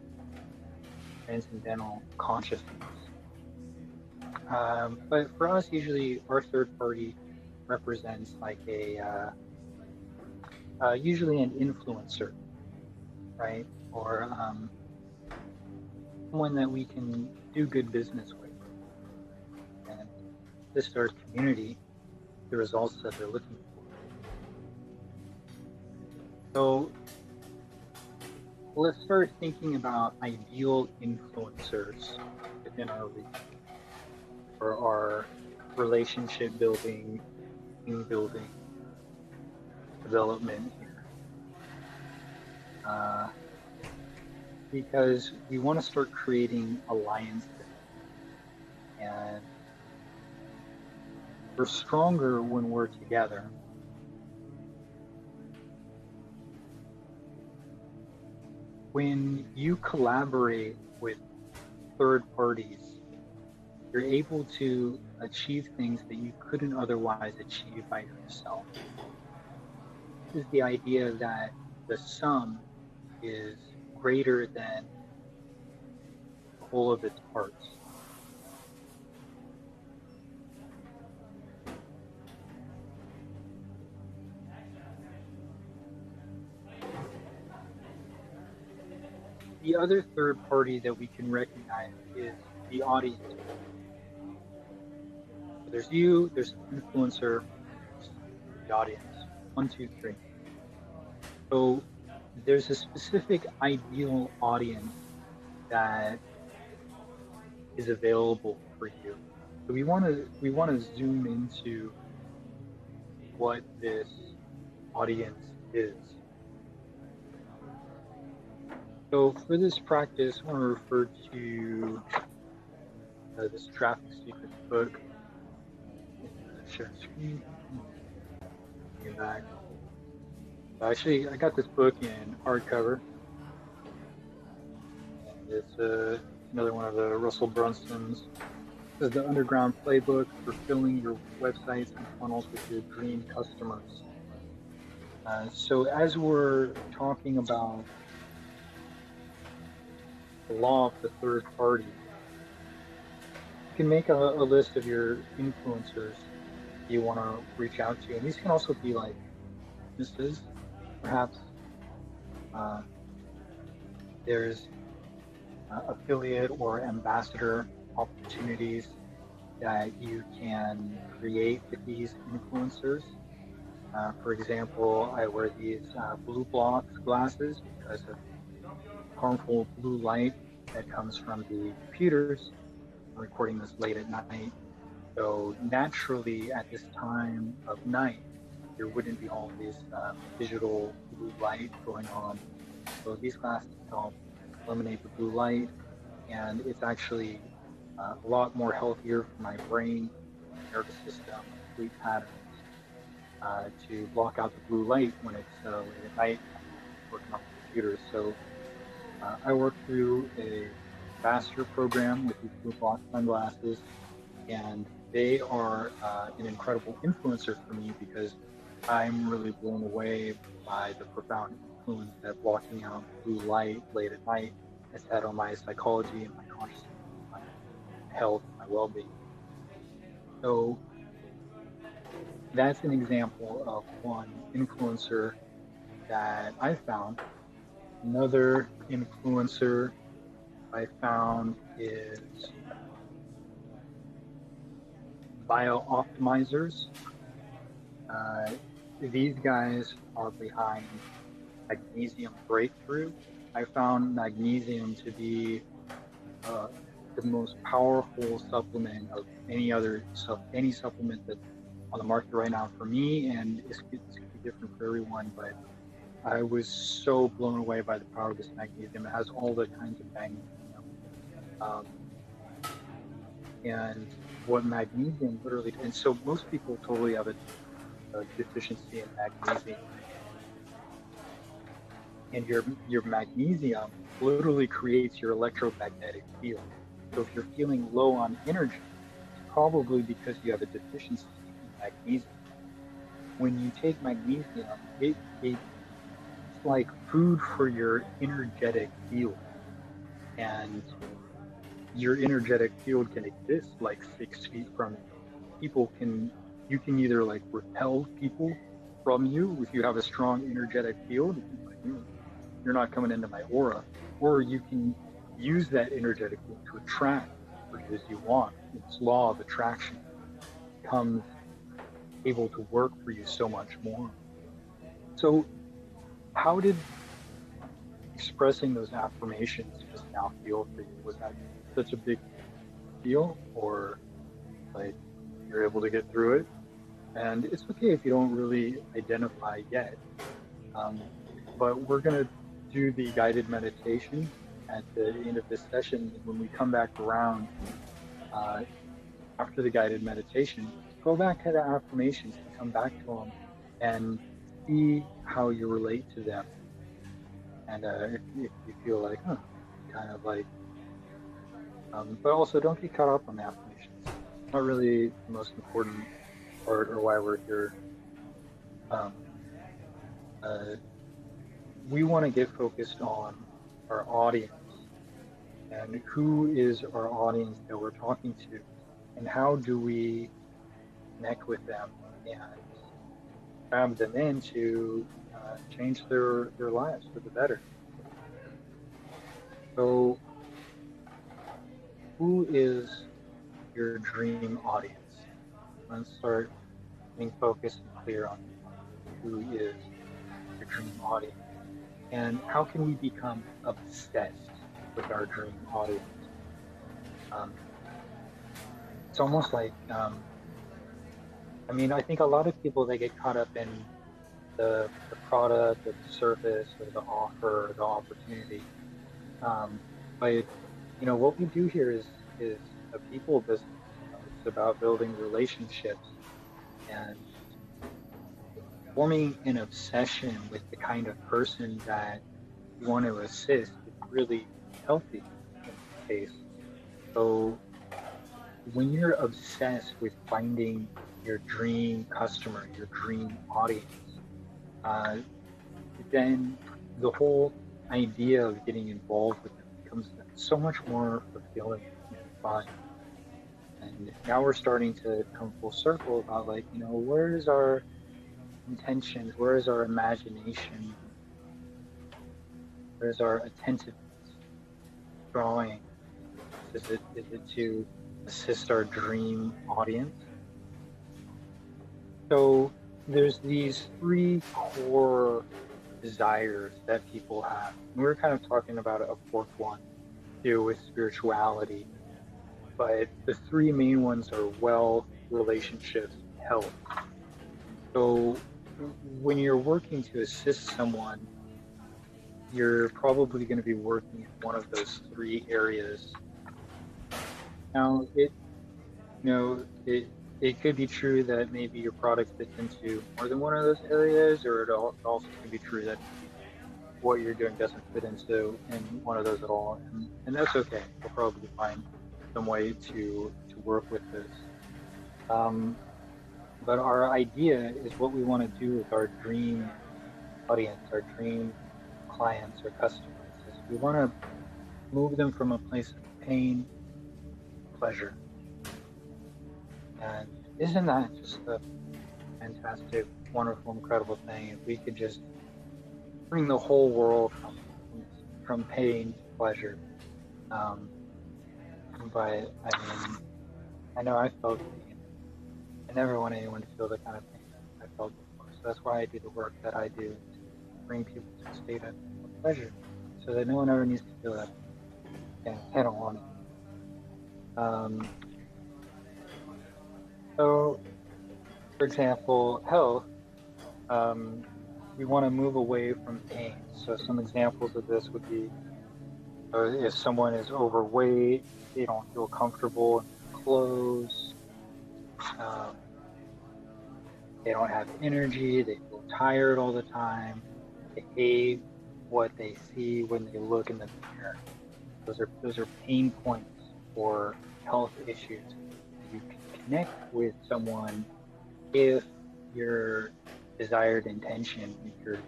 transcendental consciousness. But for us, usually our third party represents like usually an influencer, right? Or someone that we can do good business with. And assist our community the results that they're looking for. So let's start thinking about ideal influencers within our region for our relationship building, team building, development here. Because we want to start creating alliances, and we're stronger when we're together. When you collaborate with third parties, you're able to achieve things that you couldn't otherwise achieve by yourself. This is the idea that the sum is greater than the whole of its parts. The other third party that we can recognize is the audience. There's you, there's the influencer, there's the audience. 1, 2, 3. So there's a specific ideal audience that is available for you. So we want to zoom into what this audience is. So for this practice, I want to refer to this Traffic Secrets book. Share screen. Get back. Actually, I got this book in hardcover. And it's another one of the Russell Brunson's. This is the Underground Playbook for filling your websites and funnels with your dream customers. So as we're talking about the law of the third party, you can make a list of your influencers you want to reach out to, and these can also be like businesses, perhaps. There's affiliate or ambassador opportunities that you can create with these influencers. For example, I wear these blue block glasses because of harmful blue light that comes from the computers. I'm recording this late at night. So naturally at this time of night, there wouldn't be all this digital blue light going on. So these glasses help eliminate the blue light, and it's actually a lot more healthier for my brain, nervous system, sleep patterns to block out the blue light when it's late at night working on the computer. So I work through a ambassador program with these blue block sunglasses, and they are an incredible influencer for me because I'm really blown away by the profound influence that blocking out blue light late at night has had on my psychology and my consciousness, my health, my well-being. So that's an example of one influencer that I found. Another influencer I found is bio-optimizers. These guys are behind magnesium breakthrough. I found magnesium to be the most powerful supplement of any supplement that's on the market right now for me, and it's going to be different for everyone, but I was so blown away by the power of this magnesium. It has all the kinds of magnesium. And what magnesium literally does, and so most people totally have a deficiency in magnesium. And your magnesium literally creates your electromagnetic field. So if you're feeling low on energy, it's probably because you have a deficiency in magnesium. When you take magnesium, it's like food for your energetic field. And your energetic field can exist like 6 feet from you. You can either like repel people from you if you have a strong energetic field. You're not coming into my aura, or you can use that energetic field to attract what it is you want. It's law of attraction. becomes able to work for you so much more. So, how did expressing those affirmations just now feel for you? Was that such a big deal, or like you're able to get through it? And it's okay if you don't really identify yet. Um, but we're going to do the guided meditation at the end of this session. When we come back around uh, after the guided meditation, go back to the affirmations and come back to them and see how you relate to them. And if you feel like, huh, kind of like, but also don't get caught up on the affirmations. It's not really the most important part or why we're here. Um, uh, we want to get focused on our audience and who is our audience that we're talking to, and how do we connect with them and grab them in to change their lives for the better. So, who is your dream audience? Let's start being focused and clear on who is your dream audience, and how can we become obsessed with our dream audience? Um, it's almost like I think a lot of people, they get caught up in the product or the service or the offer or the opportunity. Um, but what we do here is a people business. It's about building relationships and forming an obsession with the kind of person that you want to assist is really healthy in this case. So when you're obsessed with finding your dream customer, your dream audience, uh, then the whole idea of getting involved with them becomes so much more fulfilling and fun. And now we're starting to come full circle about, like, where's our intentions, where's our imagination, where's our attentiveness drawing? Is it to assist our dream audience? So there's these three core desires that people have. We were kind of talking about a fourth one too, with spirituality, but the three main ones are wealth, relationships, and health. So when you're working to assist someone, you're probably going to be working in one of those three areas. Now, it could be true that maybe your product fits into more than one of those areas, or it also can be true that maybe what you're doing doesn't fit into in one of those at all, and that's okay. We'll probably find some way to work with this. But our idea is what we want to do with our dream audience, our dream clients or customers, is we want to move them from a place of pain to pleasure. And isn't that just a fantastic, wonderful, incredible thing if we could just bring the whole world from pain to pleasure? But I know I felt pain. I never want anyone to feel the kind of pain I felt before. So that's why I do the work that I do, to bring people to a state of pleasure, so that no one ever needs to feel that. Yeah, I don't want it. So, for example, health. We want to move away from pain. So some examples of this would be if someone is overweight, they don't feel comfortable in their clothes, um, they don't have energy, they feel tired all the time, they hate what they see when they look in the mirror. Those are pain points or health issues. You can connect with someone if your desired intention, if you're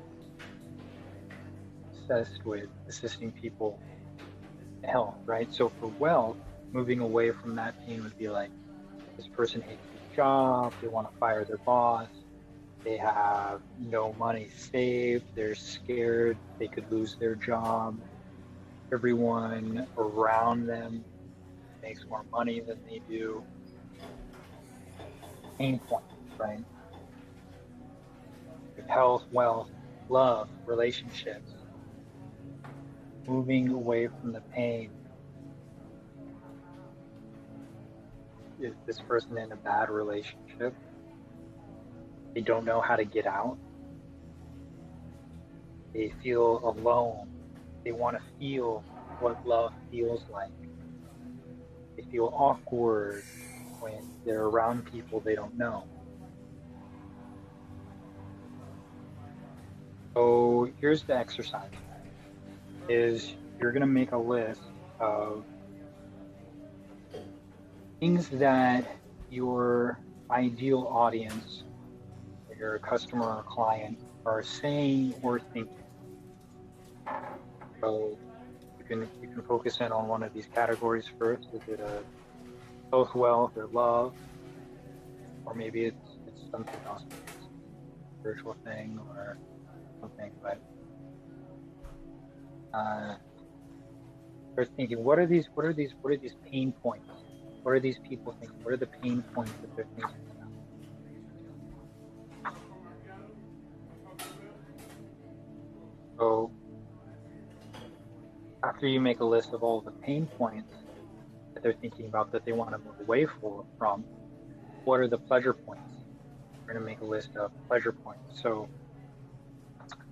obsessed with assisting people in health, right? So for wealth, moving away from that pain would be like, this person hates their job, they want to fire their boss, they have no money saved, they're scared they could lose their job, everyone around them makes more money than they do. pain points, right? With health, wealth, love, relationships, moving away from the pain. Is this person in a bad relationship? They don't know how to get out. They feel alone. They want to feel what love feels like. They feel awkward when they're around people they don't know. So here's the exercise is you're going to make a list of things that your ideal audience, your customer or client, are saying or thinking. So you can focus in on one of these categories first. Is it a health, wealth, or love, or maybe it's something else, maybe it's a spiritual thing or something. But start thinking, what are these pain points? What are these people thinking? What are the pain points that they're thinking about? So after you make a list of all the pain points that they're thinking about that they want to move away from, what are the pleasure points? We're going to make a list of pleasure points. So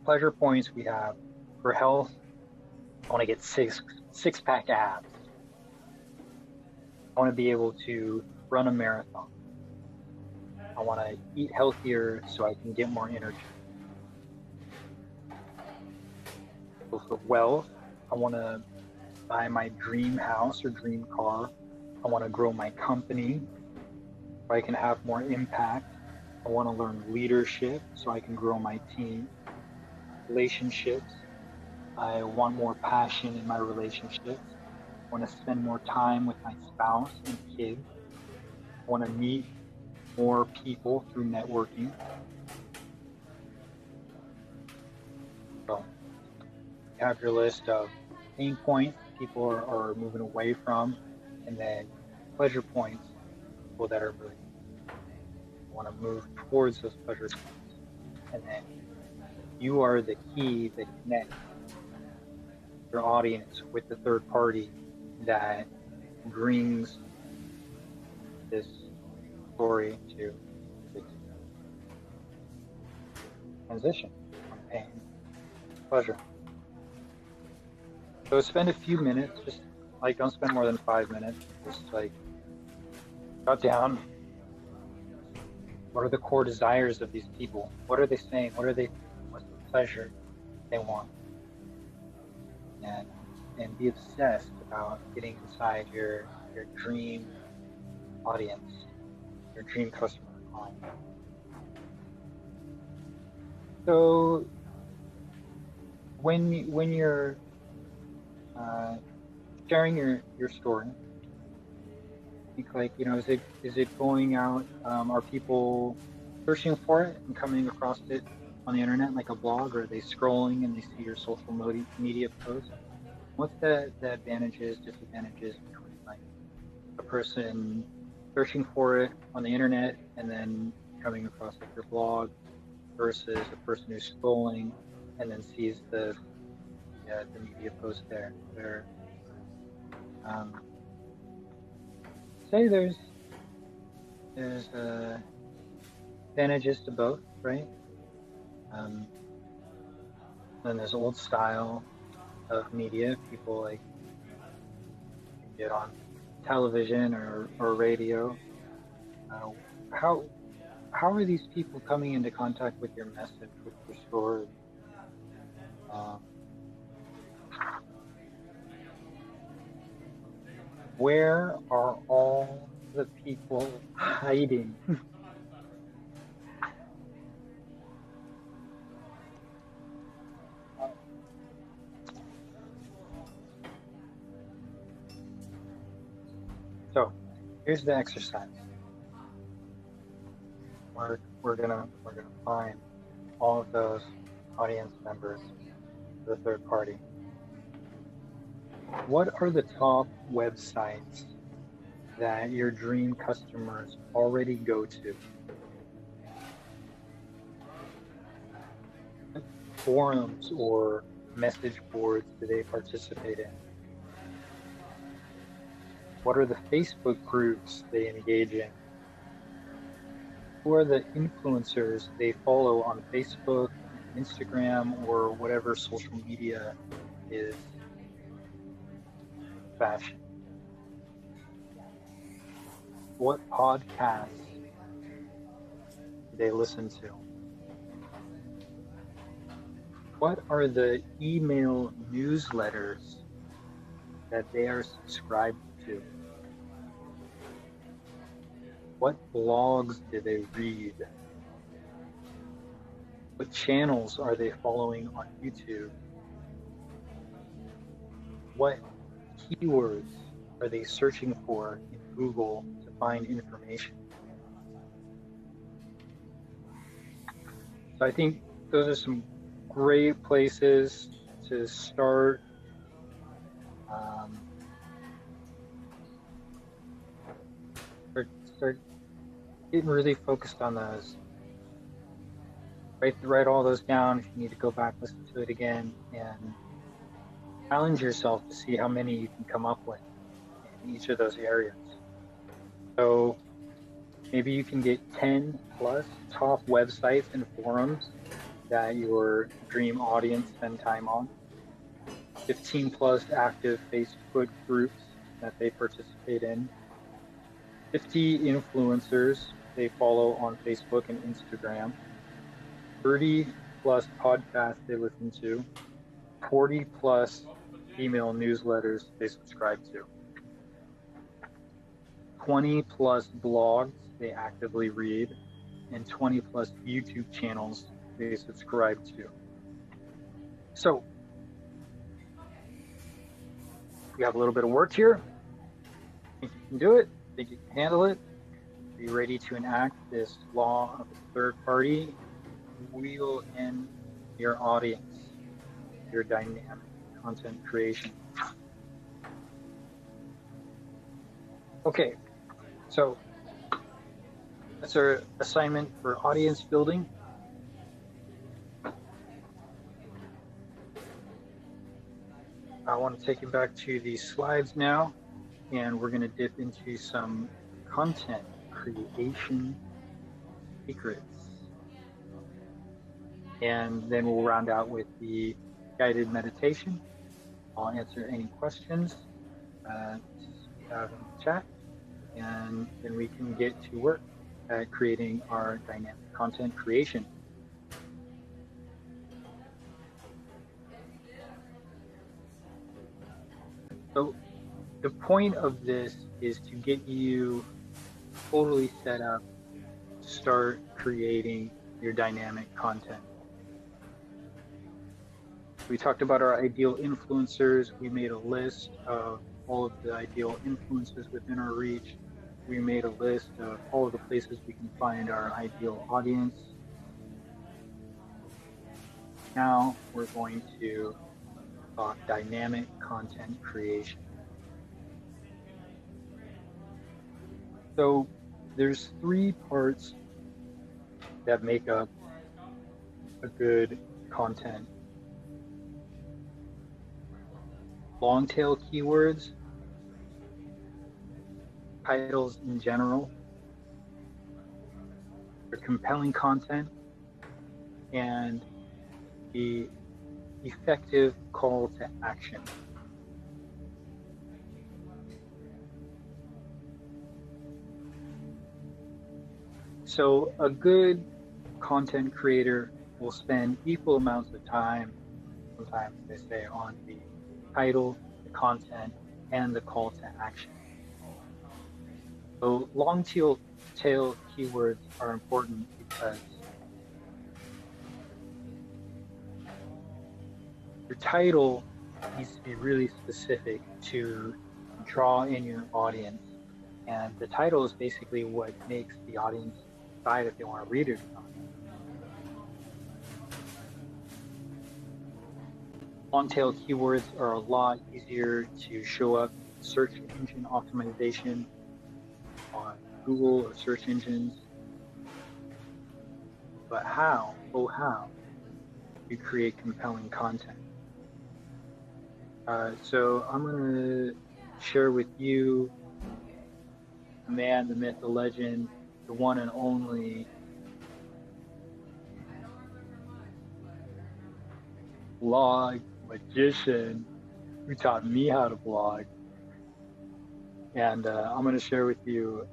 pleasure points we have for health. I want to get six-pack abs. I want to be able to run a marathon. I want to eat healthier so I can get more energy. So for wealth, I want to buy my dream house or dream car. I want to grow my company so I can have more impact. I want to learn leadership so I can grow my team. Relationships, I want more passion in my relationships. I want to spend more time with my spouse and kids. I want to meet more people through networking. So you have your list of pain points people are moving away from, and then pleasure points, people that are really want to move towards those pleasure points. And then you are the key that connects your audience with the third party that brings this story to its transition from pain to pleasure. So spend a few minutes, just like don't spend more than 5 minutes, just like jot down what are the core desires of these people? What are they saying? What are they thinking? What's the pleasure they want? And be obsessed about getting inside your dream audience, your dream customer client. So when you're sharing your story, think like, is it going out? Are people searching for it and coming across it on the internet like a blog, or are they scrolling and they see your social media posts? What's the advantages, disadvantages between like a person searching for it on the internet and then coming across like your blog versus a person who's scrolling and then sees the media post there? Where say there's advantages to both, right? Then there's old style of media. People like can get on television or radio. How are these people coming into contact with your message, with your story? Where are all the people hiding? So here's the exercise. We're gonna find all of those audience members, the third party. What are the top websites that your dream customers already go to? What forums or message boards do they participate in? What are the Facebook groups they engage in? Who are the influencers they follow on Facebook, Instagram, or whatever social media is fashion? What podcasts do they listen to? What are the email newsletters that they are subscribed to? What blogs do they read? What channels are they following on YouTube? What keywords are they searching for in Google to find information? So I think those are some great places to start. Start getting really focused on those. Write all those down. If you need to go back, listen to it again, and challenge yourself to see how many you can come up with in each of those areas. So maybe you can get 10 plus top websites and forums that your dream audience spend time on, 15 plus active Facebook groups that they participate in, 50 influencers they follow on Facebook and Instagram, 30 plus podcasts they listen to, 40 plus email newsletters they subscribe to, 20 plus blogs they actively read, and 20 plus YouTube channels they subscribe to. So we have a little bit of work here. Think you can do it? Think you can handle it? Are you ready to enact this law of the third party? Wheel in your audience, your dynamic content creation. Okay, so that's our assignment for audience building. I want to take you back to the slides now, and we're going to dip into some content creation secrets. And then we'll round out with the guided meditation. I'll answer any questions you have in the chat, and then we can get to work at creating our dynamic content creation. So the point of this is to get you totally set up to start creating your dynamic content. We talked about our ideal influencers. We made a list of all of the ideal influencers within our reach. We made a list of all of the places we can find our ideal audience. Now we're going to talk dynamic content creation. So there's 3 parts that make up a good content. Long tail keywords, titles in general, the compelling content, and the effective call to action. So a good content creator will spend equal amounts of time, sometimes they say, on the title, the content, and the call to action. So long tail keywords are important because your title needs to be really specific to draw in your audience. And the title is basically what makes the audience decide if they want to read it or not. Long tail keywords are a lot easier to show up in search engine optimization on Google or search engines. But how, oh how, you create compelling content? So I'm going to share with you the man, the myth, the legend, the one and only blog magician who taught me how to blog. And I'm going to share with you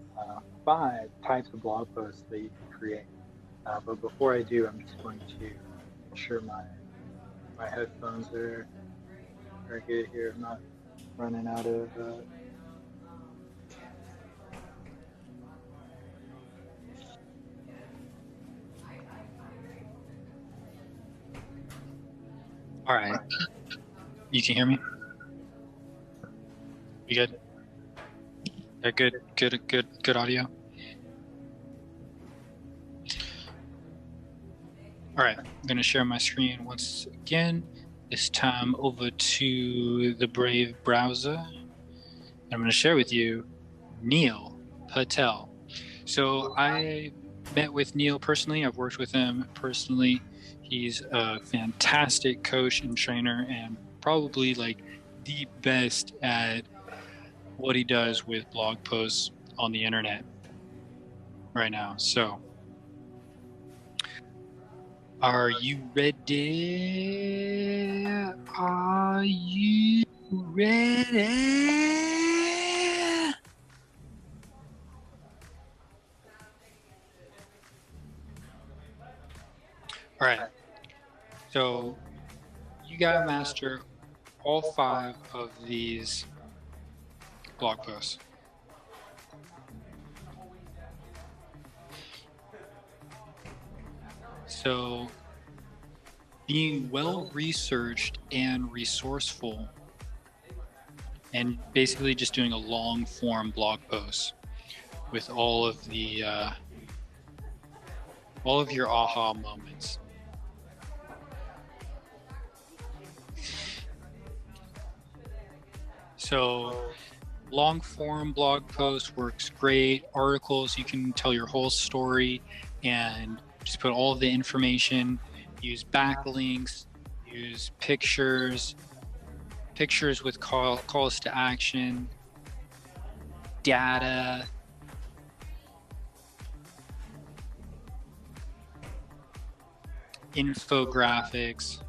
5 types of blog posts that you can create. But before I do, I'm just going to make sure my headphones are good here. I'm not running out of. All right. You can hear me? You good? Yeah, good audio. All right, I'm gonna share my screen once again, this time over to the Brave browser. I'm gonna share with you Neil Patel. So I met with Neil personally. I've worked with him personally. He's a fantastic coach and trainer and probably like the best at what he does with blog posts on the internet right now. So, are you ready? Are you ready? All right. So, you got to master all 5 of these blog posts. So, being well researched and resourceful, and basically just doing a long form blog post with all of your aha moments. So long form blog post works great. Articles, you can tell your whole story and just put all of the information, use backlinks, use pictures with calls to action, data, infographics.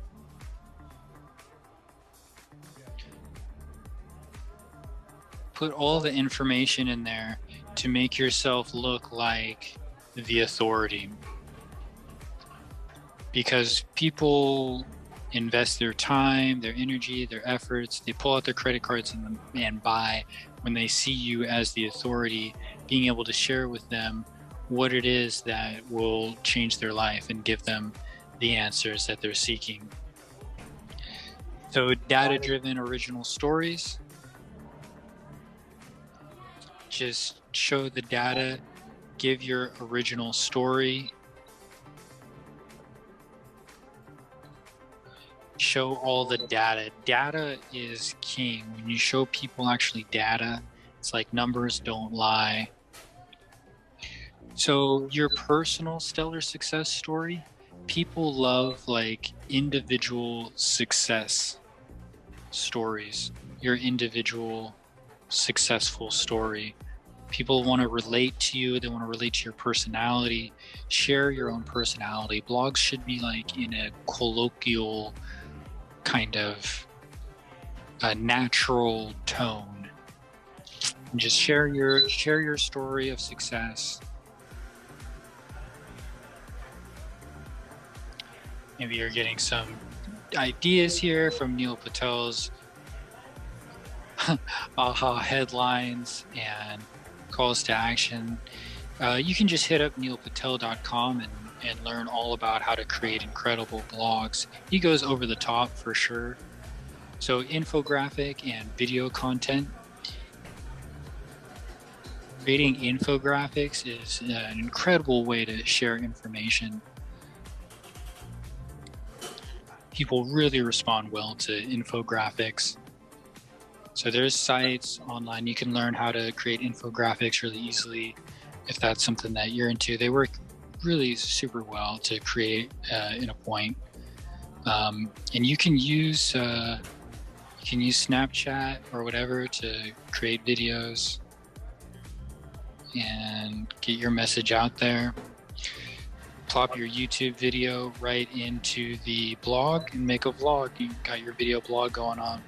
Put all the information in there to make yourself look like the authority. Because people invest their time, their energy, their efforts, they pull out their credit cards and buy when they see you as the authority, being able to share with them what it is that will change their life and give them the answers that they're seeking. So data-driven original stories. Just show the data, give your original story. Show all the data. Data is king. When you show people actually data, it's like numbers don't lie. So your personal stellar success story, people love like individual success stories, your individual successful story. People want to relate to you. They want to relate to your personality. Share your own personality. Blogs should be like in a colloquial kind of a natural tone. And just share your story of success. Maybe you're getting some ideas here from Neil Patel's aha headlines and calls to action. You can just hit up neilpatel.com and learn all about how to create incredible blogs. He goes over the top for sure. So infographic and video content. Creating infographics is an incredible way to share information. People really respond well to infographics. So there's sites online. You can learn how to create infographics really easily if that's something that you're into. They work really super well to create in a point. And you can use Snapchat or whatever to create videos and get your message out there. Plop your YouTube video right into the blog and make a vlog. You got your video blog going on.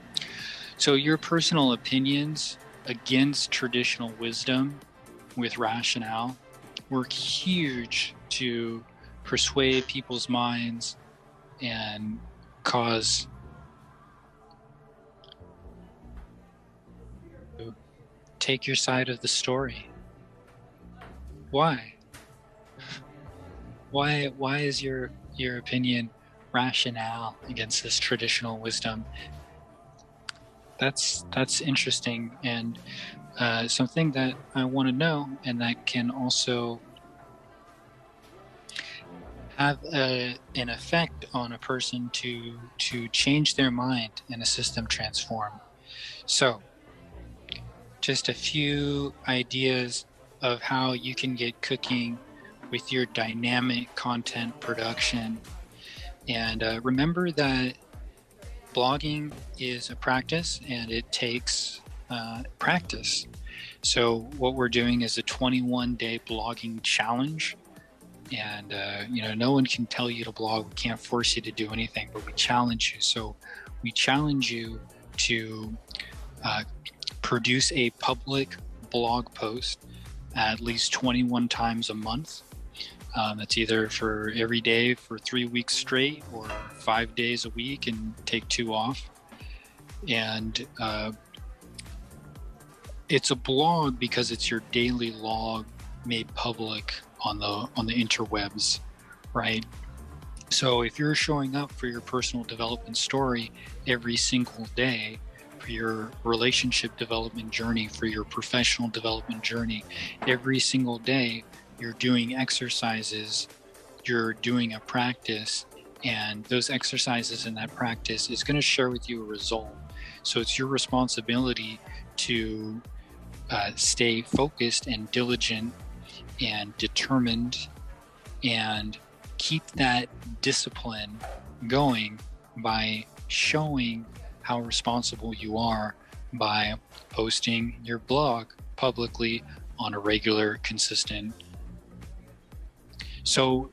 So your personal opinions against traditional wisdom with rationale work huge to persuade people's minds and cause to take your side of the story. Why? Why is your opinion rationale against this traditional wisdom? That's interesting, and something that I want to know, and that can also have an effect on a person to change their mind and assist them transform. So, just a few ideas of how you can get cooking with your dynamic content production. And remember that blogging is a practice, and it takes practice. So what we're doing is a 21-day blogging challenge. And, no one can tell you to blog. We can't force you to do anything, but we challenge you. So we challenge you to produce a public blog post at least 21 times a month. That's either for every day for 3 weeks straight, or 5 days a week and take 2 off. And it's a blog because it's your daily log made public on the interwebs, right? So if you're showing up for your personal development story every single day, for your relationship development journey, for your professional development journey, every single day, you're doing exercises, you're doing a practice, and those exercises and that practice is going to share with you a result. So it's your responsibility to stay focused and diligent and determined and keep that discipline going by showing how responsible you are by posting your blog publicly on a regular, consistent. So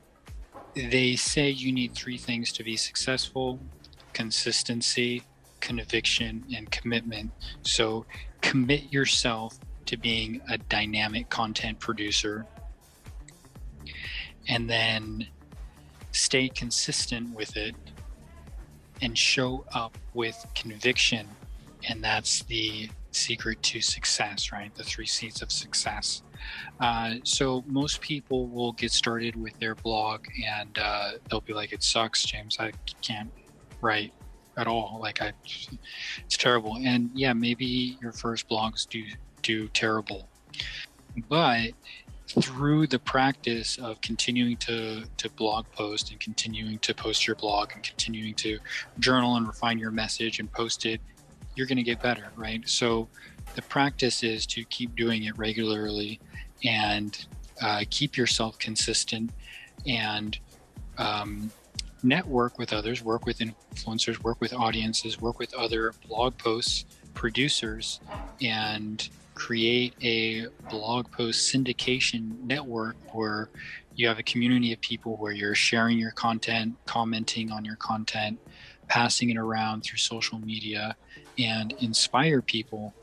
they say you need 3 things to be successful: consistency, conviction, and commitment. So commit yourself to being a dynamic content producer, and then stay consistent with it and show up with conviction. And that's the secret to success, right? The 3 C's of success. So most people will get started with their blog and they'll be like, it sucks, James, I can't write at all. It's terrible. And yeah, maybe your first blogs do terrible, but through the practice of continuing to blog post and continuing to post your blog and continuing to journal and refine your message and post it, you're going to get better, right? So the practice is to keep doing it regularly and keep yourself consistent, and network with others, work with influencers, work with audiences, work with other blog posts producers, and create a blog post syndication network where you have a community of people where you're sharing your content, commenting on your content, passing it around through social media, and inspire people.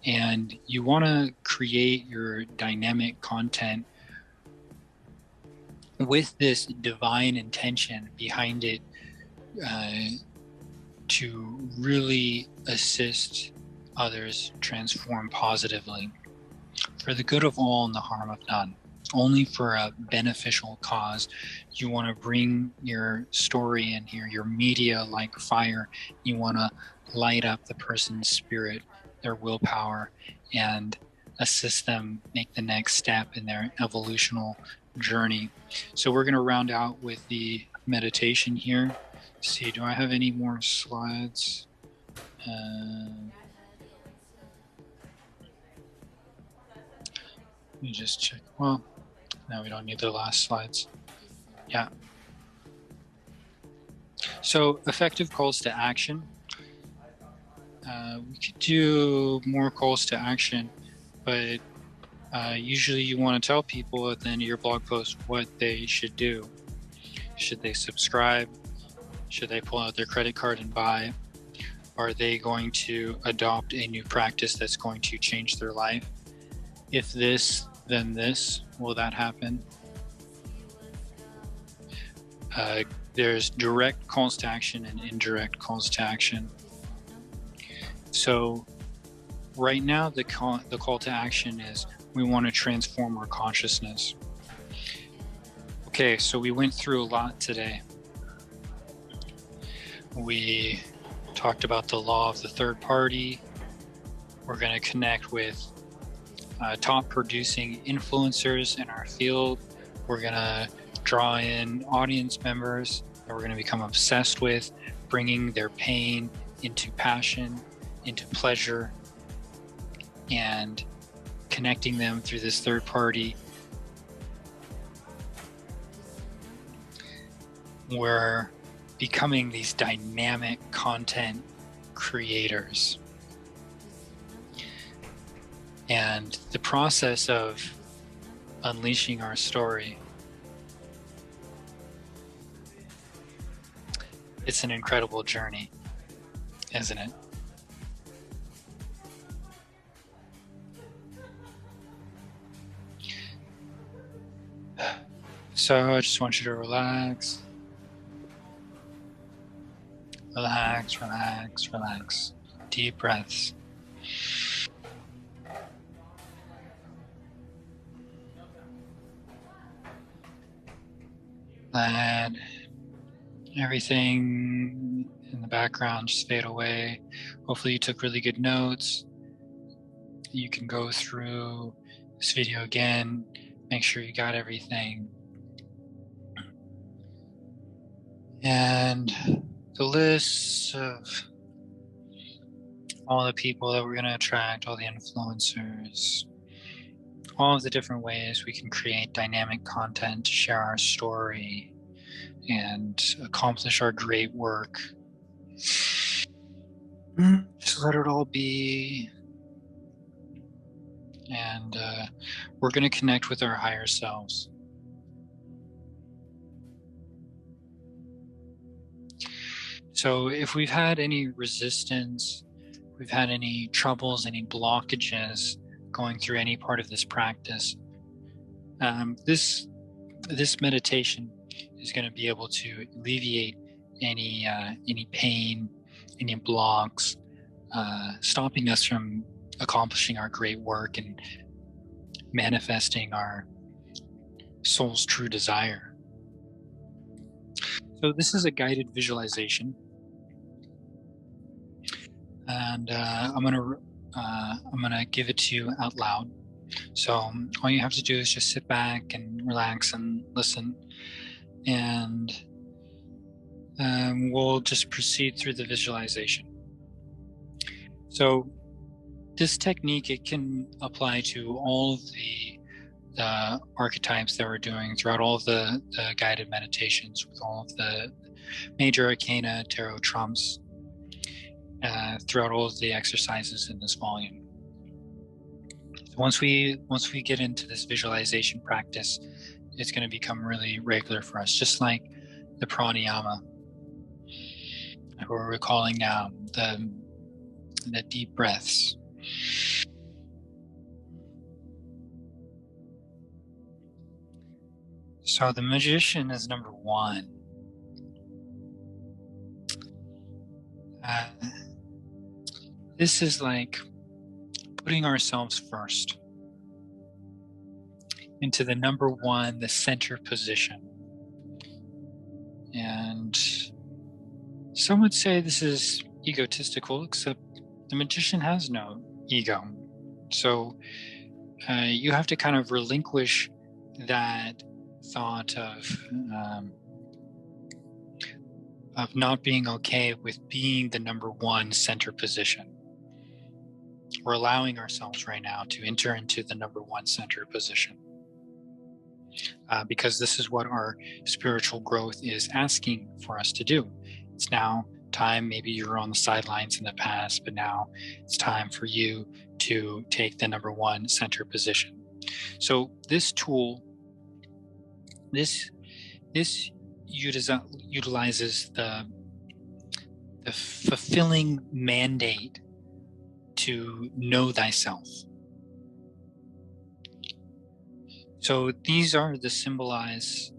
And you want to create your dynamic content with this divine intention behind it, to really assist others transform positively for the good of all and the harm of none, only for a beneficial cause. You want to bring your story in here, your media like fire. You want to light up the person's spirit, their willpower, and assist them make the next step in their evolutional journey. So we're going to round out with the meditation here. Let's see, do I have any more slides? Let me just check. Well, no, we don't need the last slides. Yeah. So effective calls to action. We could do more calls to action, but usually you want to tell people at the end of your blog post what they should do. Should they subscribe? Should they pull out their credit card and buy? Are they going to adopt a new practice that's going to change their life? If this, then this. Will that happen? There's direct calls to action and indirect calls to action. So right now, the call to action is we want to transform our consciousness. Okay, so we went through a lot today. We talked about the law of the third party. We're going to connect with top producing influencers in our field. We're going to draw in audience members that we're going to become obsessed with, bringing their pain into passion, into pleasure, and connecting them through this third party. We're becoming these dynamic content creators. And the process of unleashing our story, it's an incredible journey, isn't it? So I just want you to relax. Relax, relax, relax. Deep breaths. Let everything in the background just fade away. Hopefully you took really good notes. You can go through this video again, make sure you got everything. And the list of all the people that we're going to attract, all the influencers, all of the different ways we can create dynamic content to share our story and accomplish our great work. Just let it all be. And we're going to connect with our higher selves. So if we've had any resistance, we've had any troubles, any blockages going through any part of this practice, this meditation is going to be able to alleviate any pain, any blocks, stopping us from accomplishing our great work and manifesting our soul's true desire. So this is a guided visualization, and I'm gonna give it to you out loud. So all you have to do is just sit back and relax and listen, and we'll just proceed through the visualization. So this technique, it can apply to all of the archetypes that we're doing throughout all of the guided meditations with all of the major arcana, tarot trumps, throughout all of the exercises in this volume. Once we get into this visualization practice, it's going to become really regular for us, just like the pranayama, who we're recalling now, the deep breaths. So the magician is number one. This is like putting ourselves first into the number one, the center position. And some would say this is egotistical, except the magician has no ego. So you have to kind of relinquish that thought of not being okay with being the number one center position. We're allowing ourselves right now to enter into the number one center position. Because this is what our spiritual growth is asking for us to do. It's now time, maybe you were on the sidelines in the past, but now it's time for you to take the number one center position. So this tool, this utilizes the fulfilling mandate to know thyself. So these are the symbols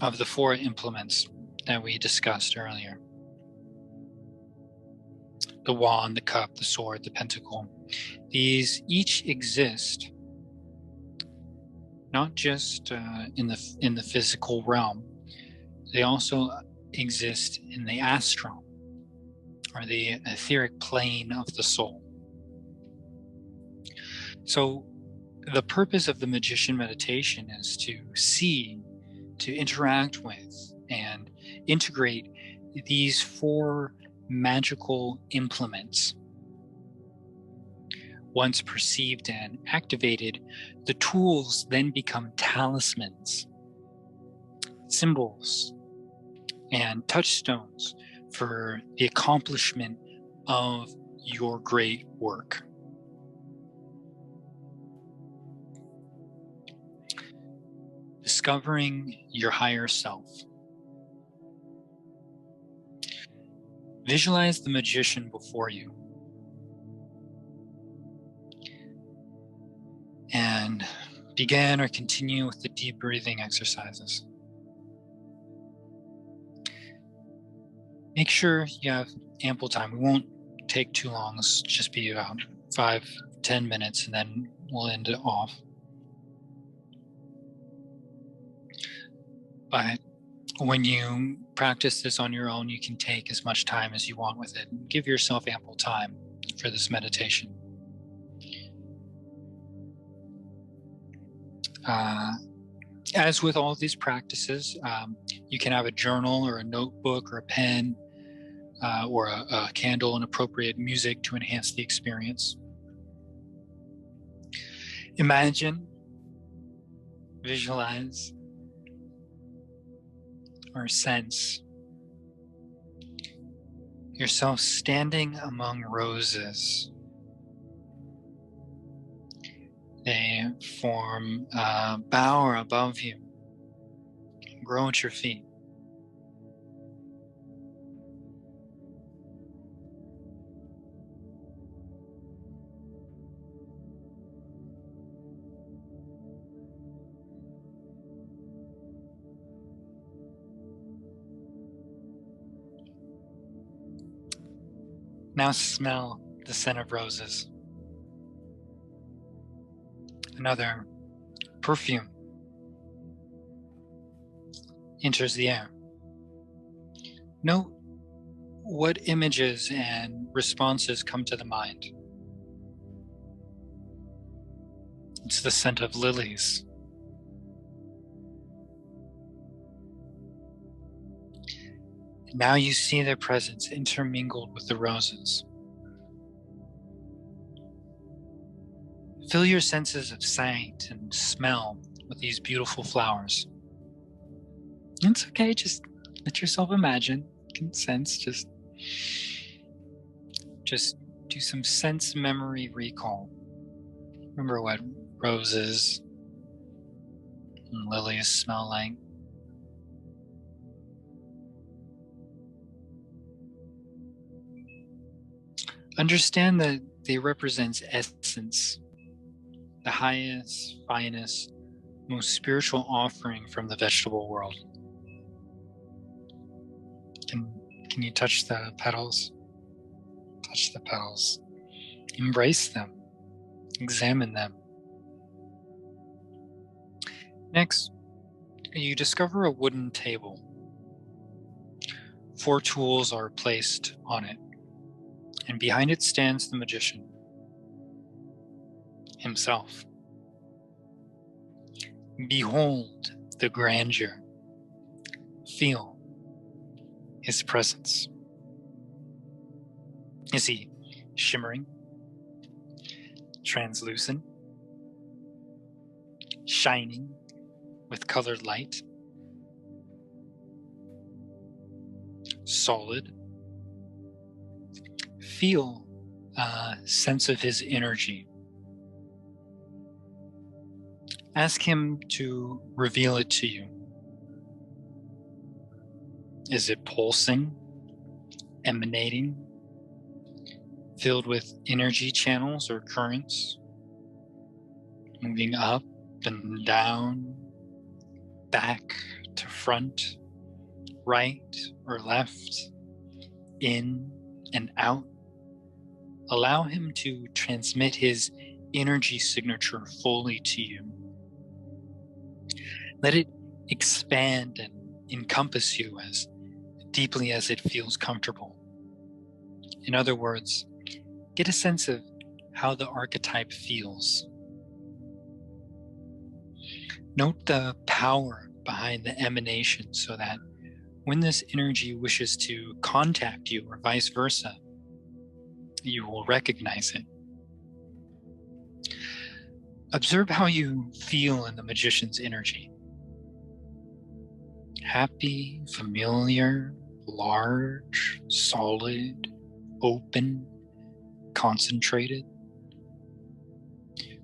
of the four implements that we discussed earlier. The wand, the cup, the sword, the pentacle. These each exist not just in the physical realm. They also exist in the astral, or the etheric plane of the soul. So the purpose of the magician meditation is to see, to interact with, and integrate these four magical implements. Once perceived and activated, the tools then become talismans, symbols, and touchstones for the accomplishment of your great work. Discovering your higher self. Visualize the magician before you. And begin or continue with the deep breathing exercises. Make sure you have ample time. We won't take too long. This will just be about 5-10 minutes, and then we'll end it off. But when you practice this on your own, you can take as much time as you want with it. Give yourself ample time for this meditation. As with all of these practices, you can have a journal or a notebook or a pen or a candle and appropriate music to enhance the experience. Imagine, visualize, or sense yourself standing among roses. They form a bower above you, grow at your feet. Now smell the scent of roses. Another perfume enters the air. Note what images and responses come to the mind. It's the scent of lilies. Now you see their presence intermingled with the roses. Fill your senses of sight and smell with these beautiful flowers. It's okay, just let yourself imagine, you can sense, just do some sense memory recall. Remember what roses and lilies smell like. Understand that they represent essence, the highest, finest, most spiritual offering from the vegetable world. Can you touch the petals? Touch the petals. Embrace them. Examine them. Next, you discover a wooden table. 4 tools are placed on it, and behind it stands the magician himself. Behold the grandeur. Feel his presence. Is he shimmering, translucent, shining with colored light, solid? Feel a sense of his energy. Ask him to reveal it to you. Is it pulsing, emanating, filled with energy channels or currents, moving up and down, back to front, right or left, in and out? Allow him to transmit his energy signature fully to you. Let it expand and encompass you as deeply as it feels comfortable. In other words, get a sense of how the archetype feels. Note the power behind the emanation so that when this energy wishes to contact you or vice versa, you will recognize it. Observe how you feel in the magician's energy. Happy, familiar, large, solid, open, concentrated.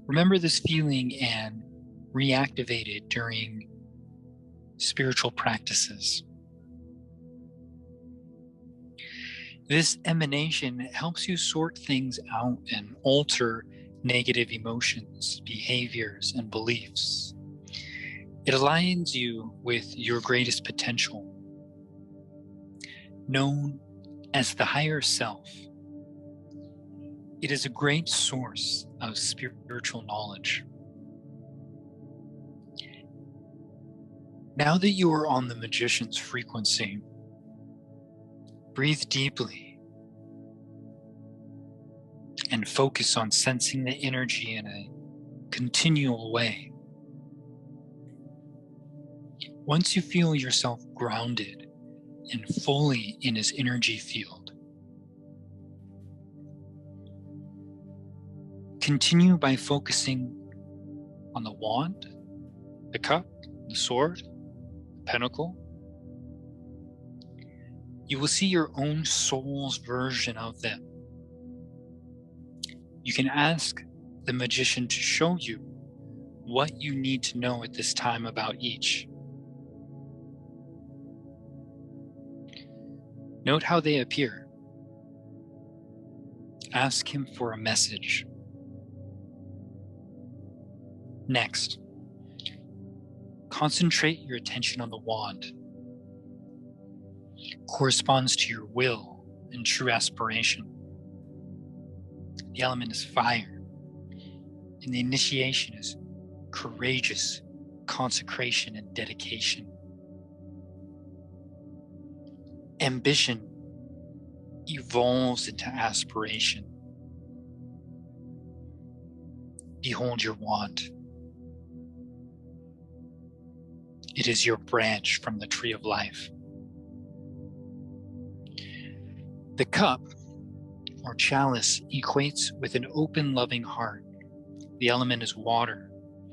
Remember this feeling and reactivate it during spiritual practices. This emanation helps you sort things out and alter negative emotions, behaviors, and beliefs. It aligns you with your greatest potential, known as the higher self. It is a great source of spiritual knowledge. Now that you are on the magician's frequency, breathe deeply and focus on sensing the energy in a continual way. Once you feel yourself grounded and fully in his energy field, continue by focusing on the wand, the cup, the sword, the pentacle. You will see your own soul's version of them. You can ask the magician to show you what you need to know at this time about each. Note how they appear. Ask him for a message. Next, concentrate your attention on the wand. It corresponds to your will and true aspiration. The element is fire, and the initiation is courageous consecration and dedication. Ambition evolves into aspiration. Behold your wand. It is your branch from the tree of life. The cup, or chalice, equates with an open, loving heart. The element is water,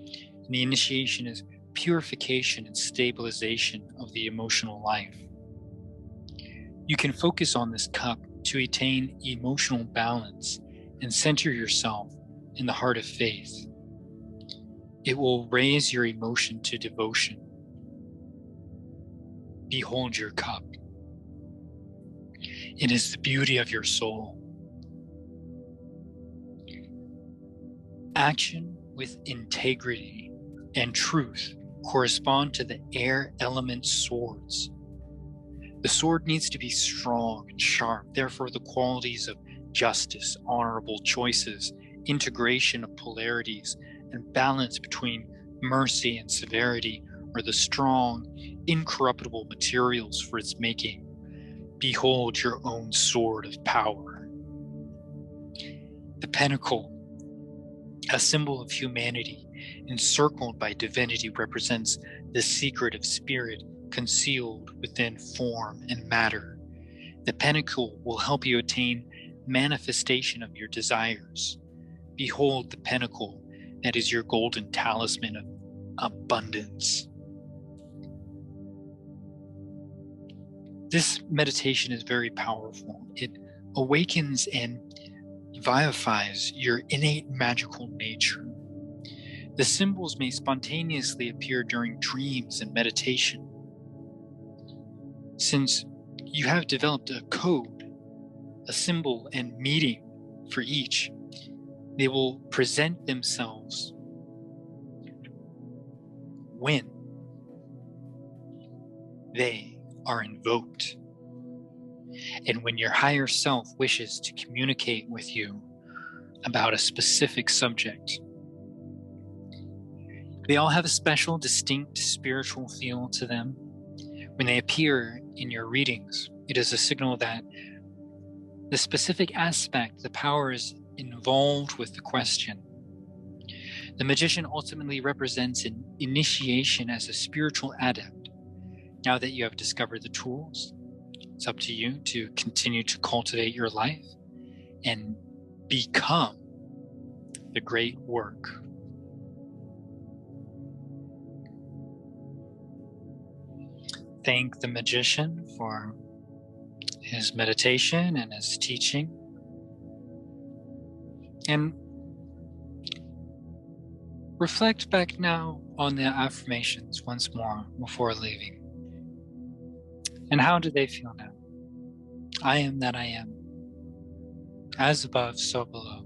and the initiation is purification and stabilization of the emotional life. You can focus on this cup to attain emotional balance and center yourself in the heart of faith. It will raise your emotion to devotion. Behold your cup. It is the beauty of your soul. Action with integrity and truth correspond to the air element swords. The sword needs to be strong and sharp. Therefore, the qualities of justice, honorable choices, integration of polarities, and balance between mercy and severity are the strong, incorruptible materials for its making. Behold your own sword of power. The pentacle, a symbol of humanity, encircled by divinity, represents the secret of spirit concealed within form and matter. The pentacle will help you attain manifestation of your desires. Behold the pinnacle that is your golden talisman of abundance. This meditation is very powerful. It awakens and vivifies your innate magical nature. The symbols may spontaneously appear during dreams and meditation. Since you have developed a code, a symbol and meaning for each, they will present themselves when they are invoked. And when your higher self wishes to communicate with you about a specific subject. They all have a special, distinct spiritual feel to them. When they appear in your readings, it is a signal that the specific aspect, the power is involved with the question. The magician ultimately represents an initiation as a spiritual adept. Now that you have discovered the tools, it's up to you to continue to cultivate your life and become the great work. Thank the magician for his meditation and his teaching. And reflect back now on the affirmations once more before leaving. And how do they feel now? I am that I am. As above, so below.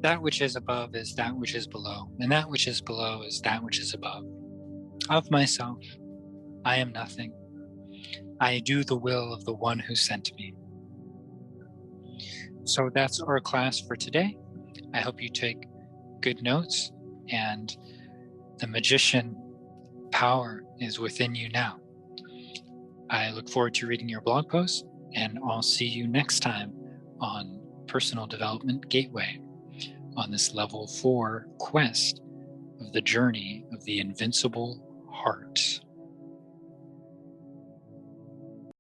That which is above is that which is below, and that which is below is that which is above. Of myself, I am nothing. I do the will of the one who sent me. So that's our class for today. I hope you take good notes, and the magician power is within you now. I look forward to reading your blog post, and I'll see you next time on Personal Development Gateway on this level 4 quest of the journey of the invincible heart.